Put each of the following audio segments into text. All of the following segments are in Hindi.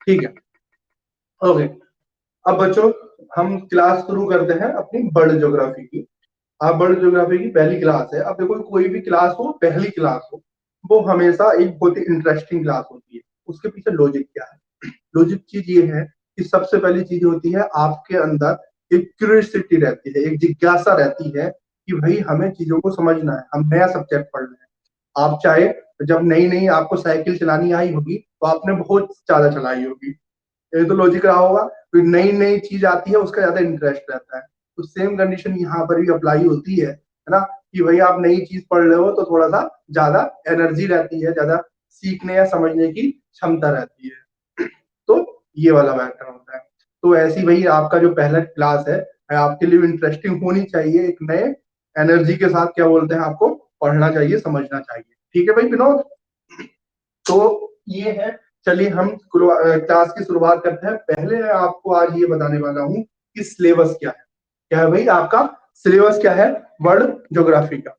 ठीक है, ओके। अब बच्चों हम क्लास शुरू करते हैं अपनी वर्ल्ड ज्योग्राफी की। अब वर्ल्ड ज्योग्राफी की पहली क्लास है। अब देखो कोई भी क्लास हो, पहली क्लास हो, वो हमेशा एक बहुत ही इंटरेस्टिंग क्लास होती है। उसके पीछे लॉजिक क्या है? लॉजिक चीज ये है कि सबसे पहली चीज होती है आपके अंदर एक क्यूरियोसिटी रहती है, एक जिज्ञासा रहती है कि भाई हमें चीजों को समझना है, हम नया सब्जेक्ट पढ़ रहे हैं। आप चाहे जब नई नई आपको साइकिल चलानी आई होगी तो आपने बहुत ज्यादा चलाई होगी, ये तो लॉजिक रहा होगा। कोई नई नई चीज आती है उसका ज्यादा इंटरेस्ट रहता है। तो सेम कंडीशन यहाँ पर भी अप्लाई होती है ना, कि भाई आप नई चीज पढ़ रहे हो तो थोड़ा सा ज्यादा एनर्जी रहती है, ज्यादा सीखने या समझने की क्षमता रहती है। तो ये वाला मैटर होता है। तो ऐसी भाई आपका जो पहला क्लास है आपके लिए इंटरेस्टिंग होनी चाहिए, एक नए एनर्जी के साथ क्या बोलते हैं आपको पढ़ना चाहिए, समझना चाहिए। ठीक है भाई विनोद, तो ये है। चलिए हम क्लास की शुरुआत करते हैं। पहले मैं आपको आज ये बताने वाला हूँ कि सिलेबस क्या है। क्या है भाई आपका सिलेबस क्या है वर्ल्ड ज्योग्राफी का?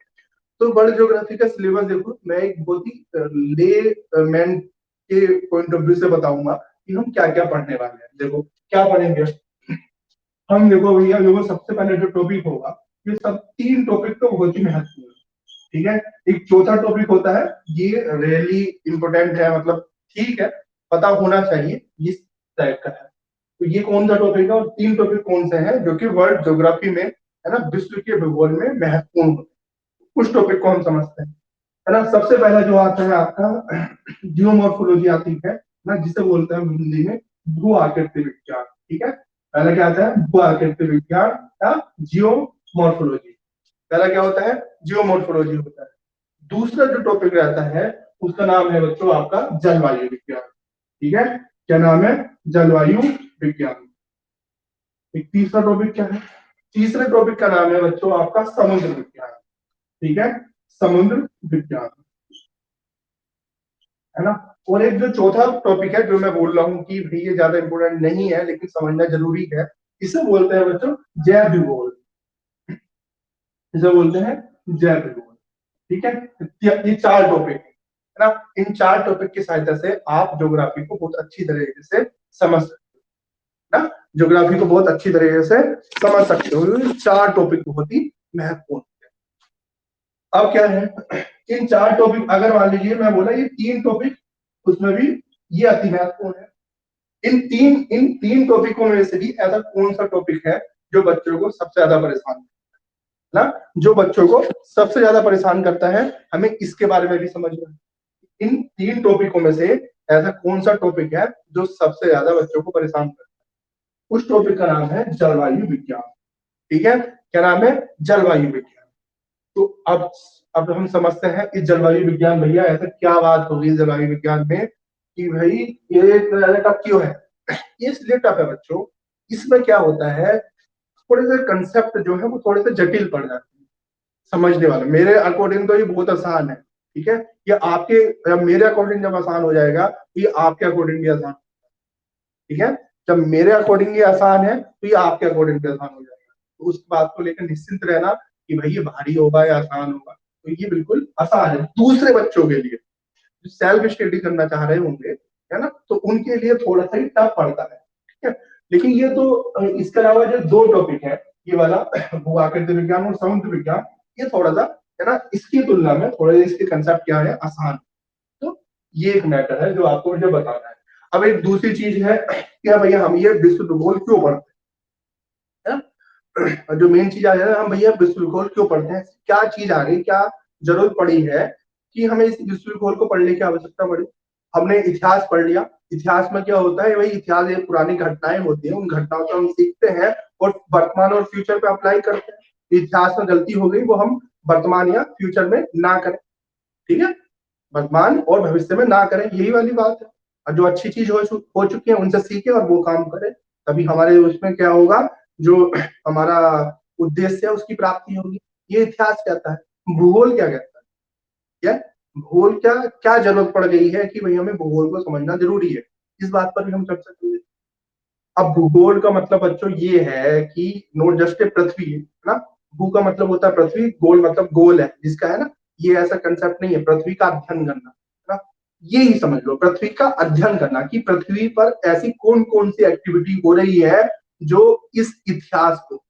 तो वर्ल्ड ज्योग्राफी का सिलेबस देखो, मैं एक बहुत ही ले मैन के पॉइंट ऑफ व्यू से बताऊंगा कि हम क्या क्या पढ़ने वाले हैं। देखो क्या पढ़ेंगे हम, देखो भैया देखो सबसे पहले जो टॉपिक होगा, ये सब तीन टॉपिक तो बहुत ही महत्वपूर्ण है। ठीक है, एक चौथा टॉपिक होता है, ये रियली इंपॉर्टेंट है, मतलब ठीक है पता होना चाहिए, इस टाइप का है। तो ये कौन सा टॉपिक है और तीन टॉपिक कौन से हैं जो कि वर्ल्ड ज्योग्राफी में है ना, विश्व के भूगोल में महत्वपूर्ण होते हैं, उस टॉपिक को हम समझते हैं। है ना, सबसे पहला जो आता है आपका जियोमॉर्फोलॉजी आती है ना, जिसे बोलते हैं हिंदी में भू आकृति विज्ञान। ठीक है, पहला क्या आता है भू आकृति विज्ञान या जियोमॉर्फोलॉजी। पहला क्या होता है जियोमॉर्फोलॉजी होता है। दूसरा जो टॉपिक रहता है उसका नाम है बच्चों आपका जलवायु विज्ञान। ठीक है, क्या नाम है जलवायु विज्ञान। एक तीसरा टॉपिक क्या है, तीसरे टॉपिक का नाम है बच्चों आपका समुद्र विज्ञान। ठीक है, समुद्र विज्ञान, है ना। और एक जो चौथा टॉपिक है जो मैं बोल रहा हूँ कि भाई ये ज्यादा इंपॉर्टेंट नहीं है लेकिन समझना जरूरी है, इसे बोलते हैं बच्चों जैव भूगोल। इसे बोलते हैं जैव भूगोल। ठीक है, ये चार टॉपिक है ना। इन चार टॉपिक की सहायता से आप ज्योग्राफी को बहुत अच्छी तरीके से समझ सकते हो ना, ज्योग्राफी को बहुत अच्छी तरीके से समझ सकते हो। ये चार टॉपिक बहुत ही महत्वपूर्ण है। अब क्या है, इन चार टॉपिक अगर मान लीजिए मैं बोला ये तीन टॉपिक, उसमें भी ये अति महत्वपूर्ण है। इन तीन टॉपिकों में से भी ऐसा कौन सा टॉपिक है जो बच्चों को सबसे ज्यादा परेशान करता है ना, जो बच्चों को सबसे ज्यादा परेशान करता है, हमें इसके बारे में भी समझना है। इन तीन टॉपिकों में से ऐसा कौन सा टॉपिक है जो सबसे ज्यादा बच्चों को परेशान करता है? उस टॉपिक का नाम है जलवायु विज्ञान। ठीक है, क्या नाम है जलवायु विज्ञान। तो अब हम समझते हैं इस जलवायु विज्ञान, भैया ऐसा क्या बात होगी जलवायु विज्ञान में कि भाई ये इतना ज्यादा टफ क्यों है? ये इसलिए टफ है बच्चों, इसमें क्या होता है थोड़े से कंसेप्ट जो है वो थोड़े से जटिल पड़ जाते हैं समझने वाले। मेरे अकॉर्डिंग तो ये बहुत आसान है। ठीक है, ये आपके जब मेरे अकॉर्डिंग जब आसान हो जाएगा तो ये आपके अकॉर्डिंग भी आसान। ठीक है, जब मेरे अकॉर्डिंग ये आसान है तो ये आपके अकॉर्डिंग भी आसान हो जाएगा। तो उस बात को लेकर निश्चिंत रहना कि भाई ये भारी होगा या आसान होगा, तो ये बिल्कुल आसान है दूसरे बच्चों के लिए जो सेल्फ स्टडी करना चाह रहे होंगे, है ना, तो उनके लिए थोड़ा सा ही टफ पड़ता है। ठीक है, लेकिन ये तो इसके अलावा जो दो टॉपिक है, ये वाला भू आकृति विज्ञान और समुद्र विज्ञान, ये थोड़ा सा है ना इसकी तुलना में थोड़े इसके कंसेप्ट क्या है आसान। तो ये एक मैटर है जो आपको मुझे बताना है। अब एक दूसरी चीज है कि भैया हम ये विश्व भूगोल क्यों पढ़ते हैं, है ना? जो मेन चीज आ जाए हम भैया विश्व भूगोल क्यों पढ़ते हैं, क्या चीज आ गई, क्या जरूरत पड़ी है कि हमें इस विश्व भूगोल को पढ़ने की आवश्यकता पड़ी। हमने इतिहास पढ़ लिया, इतिहास में क्या होता है भाई, इतिहास एक पुरानी घटनाएं होती है, उन घटनाओं को हम सीखते हैं और वर्तमान और फ्यूचर पे अप्लाई करते हैं। इतिहास में गलती हो गई वो हम वर्तमान या फ्यूचर में ना करें। ठीक है, वर्तमान और भविष्य में ना करें, यही वाली बात है। और जो अच्छी चीज हो चुकी है उनसे सीखें और वो काम करें, तभी हमारे उसमें क्या होगा, जो हमारा उद्देश्य है उसकी प्राप्ति होगी। ये इतिहास कहता है। भूगोल क्या कहता है, क्या भूगोल क्या क्या जरूरत पड़ गई है कि भाई हमें भूगोल को समझना जरूरी है, इस बात पर भी हम चर्चा करेंगे। अब भूगोल का मतलब बच्चों ये है कि नोट जस्ट पृथ्वी है ना, भू का मतलब होता है पृथ्वी, गोल मतलब गोल है जिसका, है ना। ये ऐसा कंसेप्ट नहीं है पृथ्वी का अध्ययन करना, है ना। ये ही समझ लो, पृथ्वी का अध्ययन करना कि पृथ्वी पर ऐसी कौन कौन सी एक्टिविटी हो रही है जो इस इतिहास को,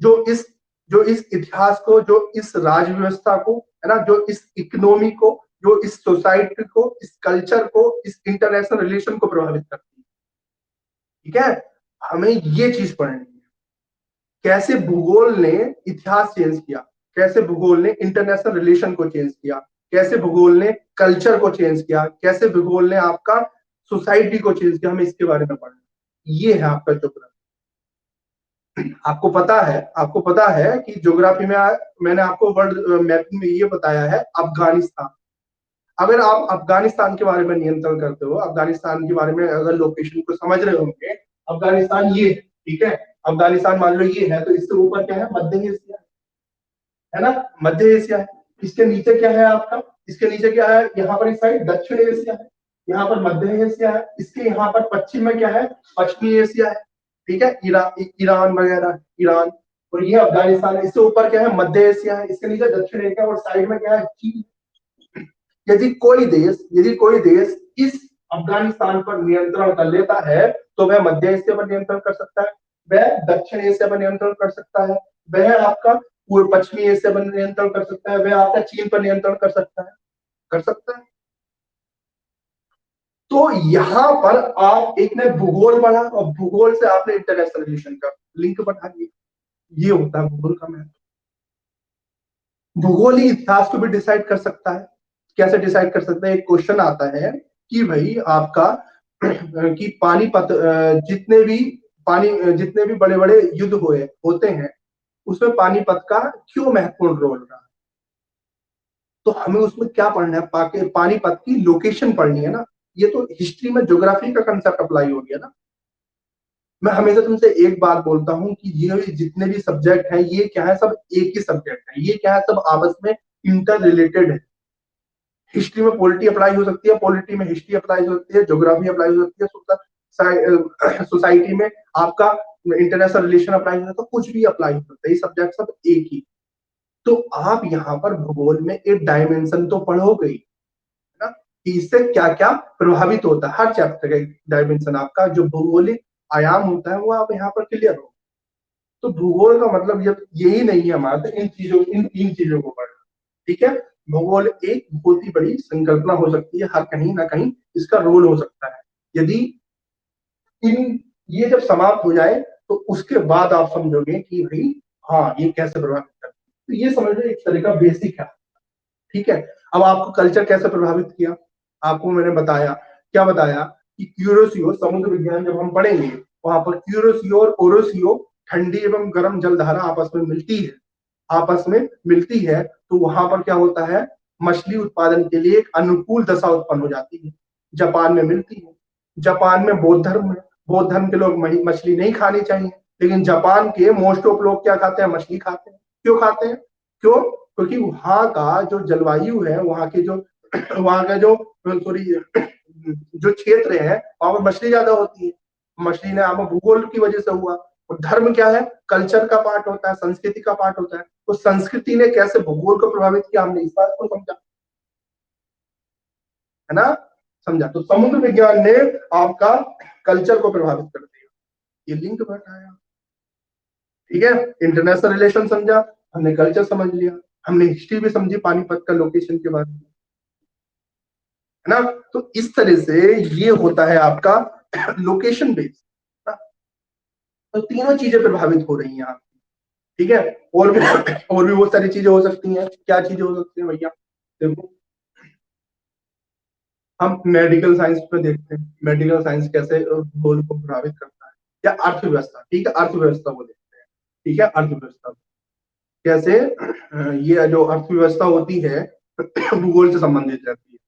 जो इस जो इस इतिहास को, जो इस राज व्यवस्था को, है ना, जो इस इकोनॉमी को, जो इस सोसाइटी को, इस कल्चर को, इस इंटरनेशनल रिलेशन को प्रभावित करती है। ठीक है, हमें ये चीज पढ़नी है, कैसे भूगोल ने इतिहास चेंज किया, कैसे भूगोल ने इंटरनेशनल रिलेशन को चेंज किया, कैसे भूगोल ने कल्चर को चेंज किया, कैसे भूगोल ने आपका सोसाइटी को चेंज किया, हमें इसके बारे में पढ़ना। ये है आपका ज्योग्राफी। आपको पता है कि ज्योग्राफी में मैंने आपको वर्ल्ड मैपिंग में ये बताया है, अफगानिस्तान। अगर आप अफगानिस्तान के बारे में नियंत्रण करते हो, अफगानिस्तान के बारे में अगर लोकेशन को समझ रहे होंगे, अफगानिस्तान ये है, ठीक है, अफगानिस्तान मान लो ये है, तो इससे ऊपर क्या है, मध्य एशिया है ना, मध्य एशिया है। इसके नीचे क्या है आपका, इसके नीचे क्या है, यहाँ पर इस साइड दक्षिण एशिया है, यहाँ पर मध्य एशिया है, इसके यहाँ पर पश्चिम में क्या है, पश्चिमी एशिया है। ठीक है, ईरान वगैरह, ईरान, और ये अफगानिस्तान है। इससे ऊपर क्या है, मध्य एशिया है, इसके नीचे दक्षिण एशिया, और साइड में क्या है, चीन। यदि कोई देश इस अफगानिस्तान पर नियंत्रण कर लेता है, तो वह मध्य एशिया पर नियंत्रण कर सकता है, वह दक्षिण एशिया पर नियंत्रण कर सकता है, वह आपका पूर्व पश्चिमी एशिया पर नियंत्रण कर सकता है, वह आपका चीन पर नियंत्रण कर सकता है, कर सकता है। तो यहां पर आप एक ने भूगोल पढ़ा, और भूगोल से आपने इंटरनेशनल रिलेशन का लिंक बना दिया। ये होता है भूगोल का महत्व। भूगोल ही इतिहास को भी डिसाइड कर सकता है। कैसे डिसाइड कर सकते हैं, एक क्वेश्चन आता है कि भाई आपका कि पानीपत, जितने भी बड़े बड़े युद्ध हुए होते हैं, उसमें पानीपत का क्यों महत्वपूर्ण रोल रहा। तो हमें उसमें क्या पढ़ना है, पानीपत की लोकेशन पढ़नी है ना। ये तो हिस्ट्री में ज्योग्राफी का कंसेप्ट अप्लाई हो गया ना। मैं हमेशा तुमसे एक बात बोलता हूँ कि ये जितने भी सब्जेक्ट हैं, ये क्या है, सब एक ही सब्जेक्ट है, ये क्या है, सब आपस में इंटर रिलेटेड है। हिस्ट्री में पॉलिटी अप्लाई हो सकती है, पॉलिटी में हिस्ट्री अप्लाई हो सकती है, ज्योग्राफी अप्लाई हो सकती है, सोसाइटी में आपका इंटरनेशनल रिलेशन अप्लाई हो सकता है, कुछ भी अप्लाई हो सकता है, ये सब्जेक्ट सब एक ही। तो आप यहाँ पर भूगोल में एक डायमेंशन तो पढ़ोगे ही, है ना, कि इससे क्या क्या प्रभावित होता है। हर चैप्टर का एक डायमेंशन, आपका जो भौगोलिक आयाम होता है वो आप यहाँ पर क्लियर हो। तो भूगोल का मतलब यही नहीं है हमारा, तो इन तीन चीजों को पढ़ना। ठीक है, भूगोल एक बहुत ही बड़ी संकल्पना हो सकती है, हर कहीं ना कहीं इसका रोल हो सकता है। यदि इन ये जब समाप्त हो जाए, तो उसके बाद आप समझोगे कि भाई हाँ, ये कैसे प्रभावित करता है। तो ये समझ लो एक तरह का बेसिक है। ठीक है, अब आपको कल्चर कैसे प्रभावित किया, आपको मैंने बताया, क्या बताया कि क्यूरोसियो, समुद्र विज्ञान जब हम पढ़ेंगे, वहां पर क्यूरोसियो और ओरोसियो, ठंडी एवं गर्म जलधारा आपस में मिलती है, आपस में मिलती है, तो वहां पर क्या होता है, मछली उत्पादन के लिए एक अनुकूल दशा उत्पन्न हो जाती है। जापान में मिलती है। जापान में बौद्ध धर्म है, बौद्ध धर्म के लोग मछली नहीं खानी चाहिए, लेकिन जापान के मोस्ट ऑफ लोग क्या खाते हैं, मछली खाते हैं। क्यों खाते हैं, क्यों, क्योंकि वहां का जो जलवायु है, वहां के जो वहां का जो सॉरी जो क्षेत्र है, वहां पर मछली ज्यादा होती है। मछली ने आम भूगोल की वजह से हुआ। और धर्म क्या है, कल्चर का पार्ट होता है, संस्कृति का पार्ट होता है। तो संस्कृति ने कैसे भूगोल को प्रभावित किया, हमने इस बात को समझा, है ना, समझा। तो समुद्र विज्ञान ने आपका कल्चर को प्रभावित कर दिया, ये लिंक बैठाया। ठीक है, इंटरनेशनल रिलेशन समझा, हमने कल्चर समझ लिया, हमने हिस्ट्री भी समझी पानीपत का लोकेशन के बारे में, है ना। तो इस तरह से ये होता है आपका लोकेशन बेस्ड। तो तीनों चीजें प्रभावित हो रही हैं आपकी। ठीक है, और भी बहुत सारी चीजें हो सकती हैं। क्या चीजें हो सकती हैं भैया, देखो, हम मेडिकल साइंस पे देखते हैं, मेडिकल साइंस कैसे भूगोल को प्रभावित करता है, या अर्थव्यवस्था। ठीक है, अर्थव्यवस्था को देखते हैं। ठीक है, अर्थव्यवस्था कैसे, ये जो अर्थव्यवस्था होती है भूगोल से संबंधित रहती है,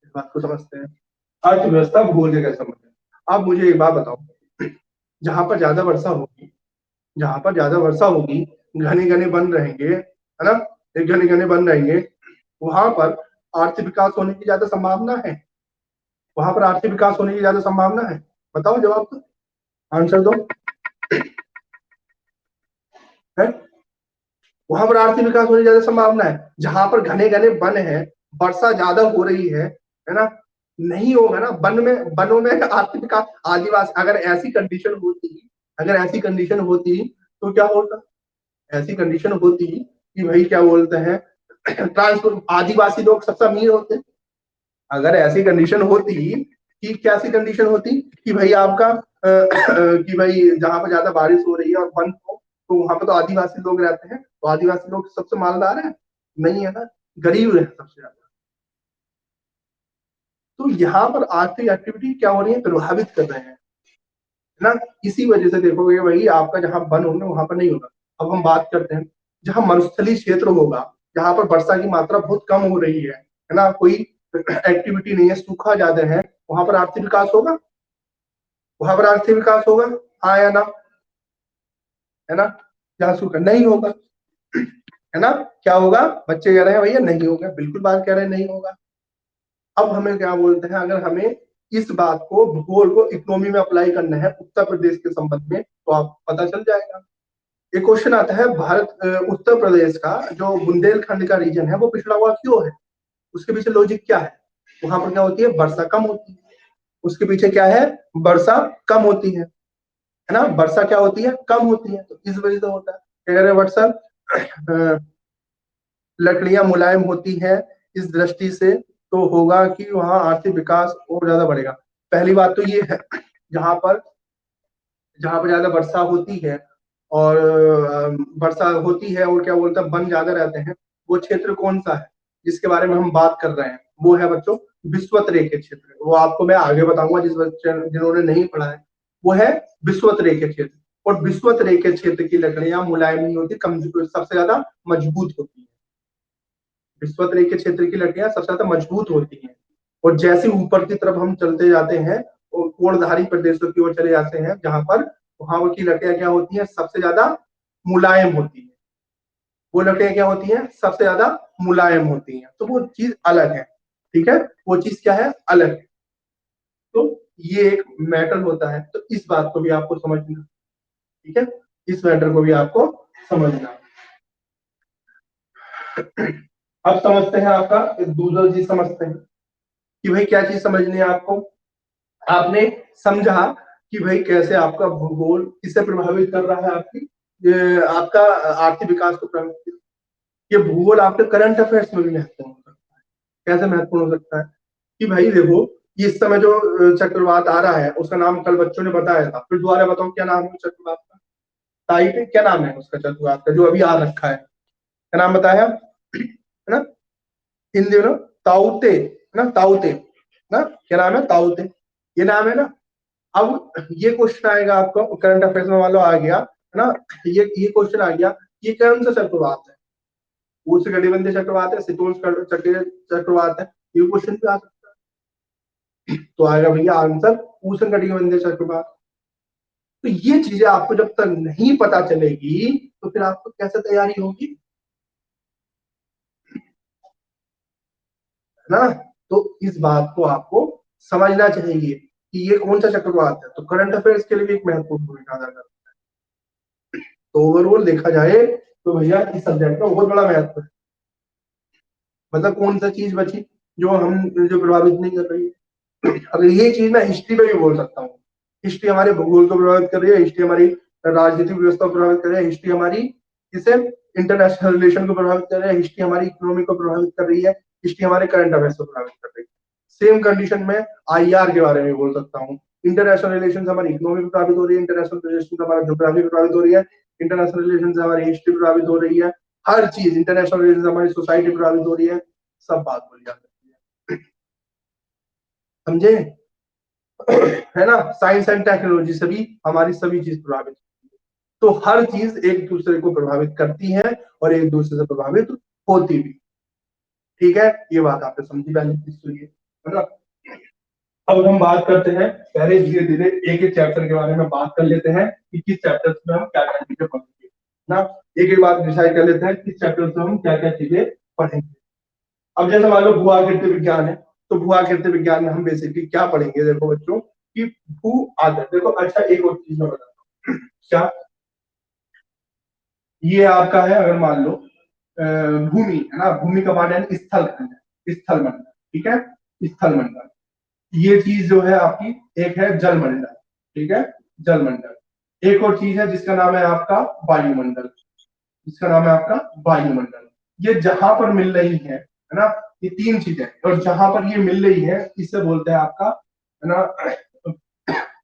इस बात को समझते हैं। अर्थव्यवस्था भूगोल से कैसे संबंधित है। अब मुझे एक बात बताओ, जहां पर ज्यादा वर्षा होगी, जहां पर ज्यादा वर्षा होगी, घने घने वन रहेंगे, है ना, एक घने घने वन रहेंगे, वहां पर आर्थिक विकास होने की ज्यादा संभावना है, वहां पर आर्थिक विकास होने की ज्यादा संभावना है। बताओ, जवाब दो, आंसर दो, है, वहां पर आर्थिक विकास होने की ज्यादा संभावना है। जहां पर घने घने वन है, वर्षा ज्यादा हो रही है ना, नहीं होगा ना। वनों में आर्थिक विकास, आदिवासी, अगर ऐसी कंडीशन होती, अगर ऐसी कंडीशन होती तो क्या होता, ऐसी कंडीशन होती कि भाई क्या बोलते हैं, ट्रांसपोर्ट, आदिवासी लोग सबसे अमीर होते। अगर ऐसी कंडीशन होती कि कैसी कंडीशन होती कि भाई आपका कि भाई जहां पर ज्यादा बारिश हो रही है और वन हो, तो वहां पर तो आदिवासी लोग रहते हैं, तो आदिवासी लोग सबसे मालदार है, नहीं है ना, गरीब है सबसे ज्यादा। तो यहाँ पर आर्थिक एक्टिविटी क्या हो रही है, प्रभावित कर रहे हैं, है ना। इसी वजह से देखोगे भाई आपका जहाँ वन होगा वहां पर नहीं होगा। अब हम बात करते हैं जहाँ मरुस्थलीय क्षेत्र होगा, जहाँ पर वर्षा की मात्रा बहुत कम हो रही है ना, कोई एक्टिविटी नहीं है, सूखा ज्यादा है, वहां पर आर्थिक विकास होगा, वहां पर आर्थिक विकास होगा, हाँ या ना, है ना। जहाँ सूखा नहीं होगा, है ना, क्या होगा, बच्चे कह रहे हैं भैया नहीं होगा, बिल्कुल बात कह रहे हैं नहीं होगा। अब हमें क्या बोलते हैं, अगर हमें इस बात को, भूगोल को इकोनॉमी में अप्लाई करना है उत्तर प्रदेश के संबंध में, तो आप पता चल जाएगा। एक क्वेश्चन आता है, भारत उत्तर प्रदेश का जो बुंदेलखंड का रीजन है वो पिछड़ा हुआ क्यों है, उसके पीछे लॉजिक क्या है। वहां पर क्या होती है, वर्षा कम होती है, उसके पीछे क्या है, वर्षा कम होती है ना, वर्षा क्या होती है, कम होती है, तो इस वजह से होता है। क्या कह रहे हैं, वर्षा लकड़ियां मुलायम होती है, इस दृष्टि से तो होगा कि वहाँ आर्थिक विकास और ज्यादा बढ़ेगा। पहली बात तो ये है, जहां पर जहां पर ज्यादा वर्षा होती है और वर्षा होती है और क्या बोलते हैं वन ज्यादा रहते हैं, वो क्षेत्र कौन सा है जिसके बारे में हम बात कर रहे हैं, वो है बच्चों विश्वत रेखे क्षेत्र। वो आपको मैं आगे बताऊंगा, जिस बच्चे जिन्होंने नहीं पढ़ा है, वो है विश्वत रेखे क्षेत्र। और विश्वत रेखे क्षेत्र की लकड़ियां मुलायम नहीं होती, कमजोर, सबसे ज्यादा मजबूत होती है। विश्वत रेखे क्षेत्र की लकड़ियां सबसे ज्यादा मजबूत होती हैं। और जैसे ऊपर की तरफ हम चलते जाते हैं और कोणधारी प्रदेशों की ओर चले जाते हैं, जहां पर वहां की लकड़ियां क्या होती हैं, सबसे ज्यादा मुलायम होती है। वो लकड़ियां क्या होती हैं, सबसे ज्यादा मुलायम होती हैं, तो वो चीज अलग है। ठीक है, वो चीज क्या है, अलग है। तो ये एक मैटर होता है, तो इस बात को भी आपको समझना। ठीक है, इस मैटर को भी आपको समझना। अब समझते हैं, आपका एक दूसरा चीज समझते हैं कि भाई क्या चीज समझनी है आपको। आपने समझा कि भाई कैसे आपका भूगोल किससे प्रभावित कर रहा है, आपकी आपका आर्थिक विकास को प्रभावित। ये भूगोल आपके करंट अफेयर्स में भी महत्वपूर्ण हो सकता है। कैसे महत्वपूर्ण हो सकता है कि भाई देखो, इस समय जो चक्रवात आ रहा है उसका नाम कल बच्चों ने बताया था, फिर दोबारा बताओ क्या नाम है चक्रवात का, ताई क्या नाम है उसका, चक्रवात का जो अभी आ रखा है, क्या नाम बताया, है ना, इन दिनों ताउते, है ना, ताउते ना, क्या नाम है, ताउते, ये नाम है ना। अब ये क्वेश्चन आएगा आपको करंट अफेयर्स में, मान लो आ गया, है ना, ये क्वेश्चन आ गया, ये कौन सा चक्रवात है, उष्ण कटिबंधीय चक्रवात है, शीतोष्ण चक्रवात है, ये क्वेश्चन भी आ सकता है। तो आएगा भैया आंसर उष्ण कटिबंधीय चक्रवात। तो ये चीजें आपको जब तक नहीं पता चलेगी तो फिर आपको कैसे तैयारी होगी, है ना। तो इस बात को आपको समझना चाहिए कि ये कौन सा चक्रवात है, तो करंट अफेयर्स के लिए भी एक महत्वपूर्ण भूमिका अदा करता है। तो ओवरऑल देखा जाए तो भैया इस सब्जेक्ट का बहुत बड़ा महत्व है। मतलब कौन सा चीज बची जो हम जो प्रभावित नहीं कर रही है। अगर ये चीज मैं हिस्ट्री पे भी बोल सकता हूँ, हिस्ट्री हमारे भूगोल को प्रभावित कर रही है, हिस्ट्री हमारी राजनीतिक व्यवस्था को प्रभावित कर रही है, हिस्ट्री हमारी इसे इंटरनेशनल रिलेशन को प्रभावित कर रही है, हिस्ट्री हमारी इकोनॉमी को प्रभावित कर रही है, हिस्ट्री हमारे करंट अफेयर्स को प्रभावित कर रही है। सेम कंडीशन में आईआर के बारे में बोल सकता हूँ। इंटरनेशनल रिलेशन हमारी इकोनॉमी प्रभावित हो रही है, इंटरनेशनल रिलेशन हमारा ज्योग्राफी प्रभावित हो रही है, इंटरनेशनल रिलेशन हमारी हिस्ट्री प्रभावित हो रही है, हर चीज इंटरनेशनल रिलेशन हमारी सोसाइटी प्रभावित हो रही है, सब बात बोली जा सकती है। समझे, है ना। साइंस एंड टेक्नोलॉजी से भी हमारी सभी चीज प्रभावित, तो हर चीज एक दूसरे को प्रभावित करती है और एक दूसरे से प्रभावित होती भी। ठीक है, ये बात आपने समझी, पहले चीज तो ये, है ना। अब हम बात करते हैं, पहले धीरे धीरे एक एक चैप्टर के बारे में बात कर लेते हैं कि किस चैप्टर में हम क्या क्या चीजें पढ़ेंगे ना। एक एक बात डिसाइड कर लेते हैं किस चैप्टर से हम क्या क्या चीजें पढ़ेंगे। अब जैसे मान लो भू आकृति विज्ञान है, तो भू आकृति विज्ञान में हम बेसिकली क्या पढ़ेंगे, देखो बच्चों कि भू आकृति, देखो अच्छा एक और चीज मैं बताता हूँ क्या, ये आपका है अगर मान लो भूमि, है ना, भूमि का पार्ट है स्थल खंड, स्थल मंडल, ठीक है, स्थल मंडल। ये चीज जो है आपकी, एक है जलमंडल, ठीक है, जलमंडल। एक और चीज है जिसका नाम है आपका वायुमंडल, जिसका नाम है आपका वायुमंडल। ये जहां पर मिल रही है ना, ये तीन चीजें, और जहां पर ये मिल रही है इसे बोलते हैं आपका, है ना,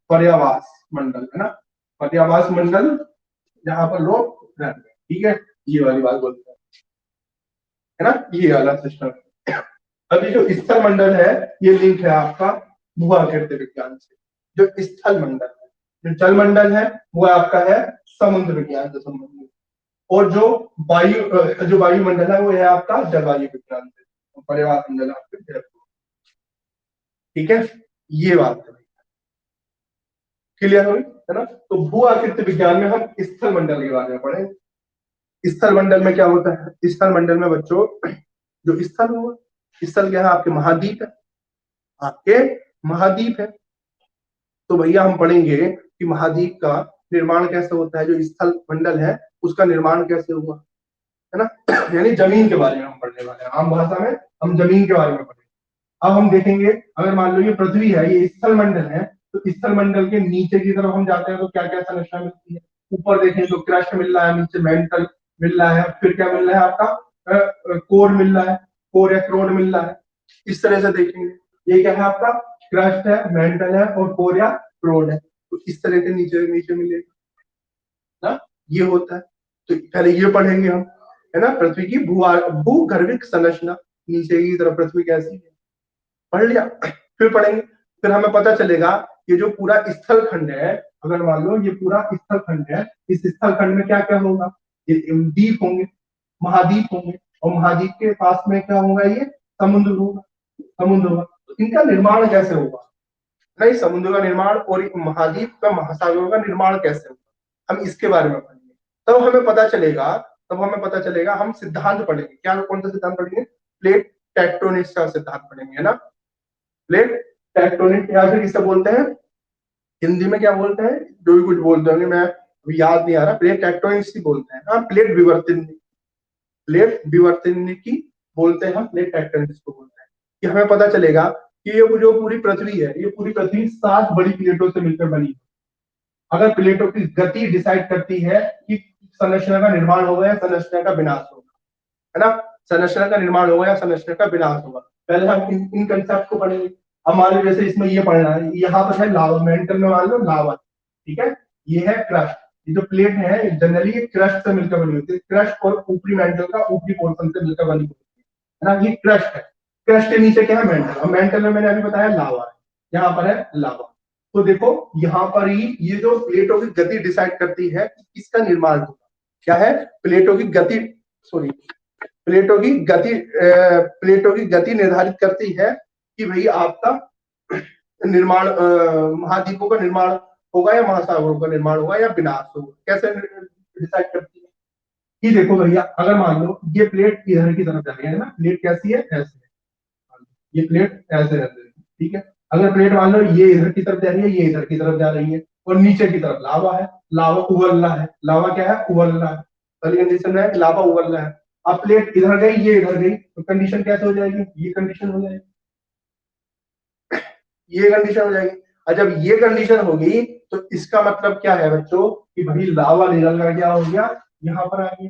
पर्यावास मंडल, है ना, पर्यावास मंडल, जहां पर लोग रहते हैं, ठीक है, ये वाली बात बोलते हैं, है ना, ये वाला सिस्टम। अभी जो स्थल मंडल है, ये लिंक है आपका भूआकृति विज्ञान से। जो स्थल मंडल है, जो जल मंडल है, वो आपका है समुद्र विज्ञान से संबंधित। और जो वायुमंडल है वो है आपका जलवायु विज्ञान से, पर्यावरण मंडल आपके, ठीक है, ये बात है, क्लियर हुई, है ना। तो भू आकृति विज्ञान में हम स्थल मंडल के बारे में पढ़े। स्थल मंडल में क्या होता है, स्थल मंडल में बच्चों, जो स्थल हुआ, स्थल क्या है, आपके महाद्वीप है, आपके महाद्वीप है। तो भैया हम पढ़ेंगे कि महाद्वीप का निर्माण कैसे होता है, जो स्थल मंडल है उसका निर्माण कैसे हुआ, है ना, यानी जमीन के बारे में हम पढ़ने वाले हैं, आम भाषा में हम जमीन के बारे में पढ़ेंगे। अब हम देखेंगे, अगर मान लो ये पृथ्वी है, ये स्थल मंडल है, तो स्थल मंडल के नीचे की तरफ हम जाते हैं तो क्या क्या संरचना मिलती है। ऊपर देखें तो क्रस्ट मिल रहा है, नीचे मेंटल मिल रहा है, फिर क्या मिल रहा है आपका, कोर मिल रहा है, कोर या क्रोड मिल रहा है। इस तरह से देखेंगे, ये क्या है आपका, क्रस्ट है, मेंटल है और कोर या क्रोड है, तो इस तरह के नीचे नीचे मिलेगा ना, ये होता है। तो पहले ये पढ़ेंगे हम, है ना, पृथ्वी की भूगर्भिक संरचना, नीचे की तरफ पृथ्वी कैसी है, पढ़ लिया। फिर पढ़ेंगे, फिर हमें पता चलेगा ये जो पूरा स्थल खंड है, अगर मान लो ये पूरा स्थल खंड है, इस स्थल खंड में क्या क्या होगा, ये द्वीप होंगे, महाद्वीप होंगे, और महाद्वीप के पास में क्या होगा, ये समुद्र होगा, समुद्र होगा। तो इनका निर्माण कैसे होगा, नहीं, समुद्र का निर्माण और एक महाद्वीप का, महासागरों का निर्माण कैसे होगा, हम इसके बारे में पढ़ेंगे। तब हमें पता चलेगा, हम सिद्धांत पढ़ेंगे, क्या, कौन सा सिद्धांत पढ़ेंगे, प्लेट टेक्टोनिक्स का सिद्धांत पढ़ेंगे, है ना, प्लेट टेक्टोनिक, या फिर इसे बोलते हैं हिंदी में क्या बोलते हैं, जो भी कुछ बोलते होंगे, मैं अभी याद नहीं आ रहा, प्लेट टेक्टोनिक्स ही बोलते हैं, हाँ, प्लेट विवर्तनिकी बोलते हैं, हम प्लेट टेक्टोनिक्स को बोलते हैं। कि हमें पता चलेगा कि ये जो पूरी पृथ्वी है, ये पूरी पृथ्वी 7 बड़ी प्लेटों से मिलकर बनी है। अगर प्लेटों की गति डिसाइड करती है कि संरचना का निर्माण होगा या संरचना का विनाश होगा, है ना, संरचना का निर्माण होगा या संरचना का विनाश होगा। पहले हम इन कंसेप्ट को पढ़ेंगे। अब मान लो जैसे इसमें ये पढ़ना है, यहाँ पर है लावा, मेंटल में मान लो लावा, ठीक है, ये है क्रस्ट, ये जो प्लेट है जनरली ये क्रस्ट से मिलकर बनी होती है, क्रस्ट और ऊपरी मेंटल का ऊपरी पोर्शन से मिलकर बनी होती है ना, ये क्रस्ट है। क्रस्ट के नीचे क्या है, मेंटल, और मेंटल में मैंने अभी बताया लावा है, यहाँ पर है लावा। तो देखो यहाँ पर ही ये जो प्लेटों की गति डिसाइड करती है कि किसका निर्माण होगा, क्या है, प्लेटों की गति, सॉरी, प्लेटों की गति निर्धारित करती है कि भाई आपका निर्माण, महाद्वीपों का निर्माण होगा या महासागरों का निर्माण होगा या विनाश होगा, कैसे डिसाइड करती है। कि देखो भैया, अगर मान लो ये प्लेट इधर की तरफ जा रही है ना, प्लेट कैसी है, ऐसे है, ये प्लेट ऐसे रहती है, ठीक है। अगर प्लेट मान लो ये इधर की तरफ जा रही है, ये इधर की तरफ जा रही है, और नीचे की तरफ लावा है, लावा उबल रहा है, लावा क्या है, उबल रहा है, पहली कंडीशन है लावा उबल रहा है। अब प्लेट इधर गई, ये इधर गई, तो कंडीशन कैसे हो जाएगी, ये कंडीशन हो जाएगी, ये कंडीशन हो जाएगी। और जब ये कंडीशन होगी तो इसका मतलब क्या है बच्चों, कि भाई लावा निकल कर क्या हो गया, यहाँ पर आ गया,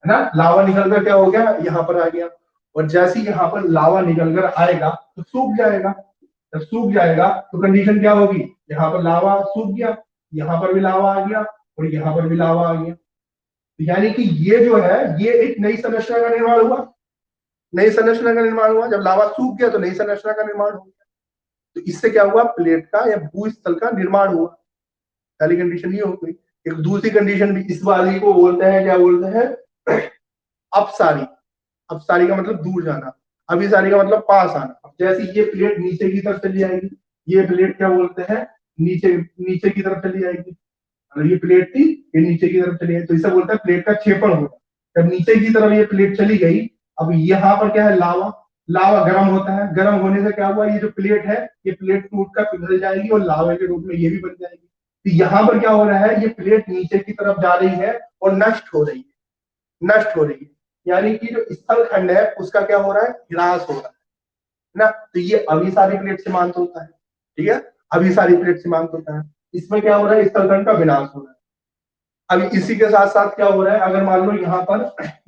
है ना, लावा निकल कर क्या हो गया, यहाँ पर आ गया। और जैसे ही यहाँ पर लावा निकल कर आएगा तो सूख जाएगा, जब सूख जाएगा तो कंडीशन क्या होगी, यहाँ पर लावा सूख गया, यहाँ पर भी लावा आ गया, और यहाँ पर भी लावा आ गया। तो यानी कि ये जो है, ये एक नई संरचना का निर्माण हुआ, नई संरचना का निर्माण हुआ, जब लावा सूख गया तो नई संरचना का निर्माण हो गया। तो इससे क्या हुआ, प्लेट का या भूस्थल का निर्माण हुआ। पहली कंडीशन ये हो गई। एक दूसरी कंडीशन भी इस वाली को बोलते हैं, क्या बोलते हैं, अपसारी। अपसारी का मतलब दूर जाना, अभिसारी का मतलब पास आना। अब जैसे ये प्लेट नीचे की तरफ चली जाएगी, ये प्लेट क्या बोलते हैं, नीचे नीचे की तरफ चली जाएगी। अगर ये प्लेट थी, ये नीचे की तरफ चली गई, तो इसे बोलते हैं प्लेट का क्षेपण होगा। जब नीचे की तरफ ये प्लेट चली गई, अब यहाँ पर क्या है, लावा, लावा गर्म होता है, गर्म होने से क्या हुआ, ये जो प्लेट है, ये प्लेट टूट कर पिघल जाएगी और लावा के रूप में ये भी बन जाएगी। तो यहाँ पर क्या हो रहा है, ये प्लेट नीचे की तरफ जा रही है और नष्ट हो रही है, नष्ट हो रही है। यानी कि जो स्थल खंड है उसका क्या हो रहा है, विनाश हो रहा है ना। तो ये अभिसारी प्लेट सीमांत होता है, ठीक है, अभिसारी प्लेट सीमांत होता है। इसमें क्या हो रहा है, स्थल खंड का विनाश हो रहा है। अब इसी के साथ साथ क्या हो रहा है, अगर मान लो यहाँ पर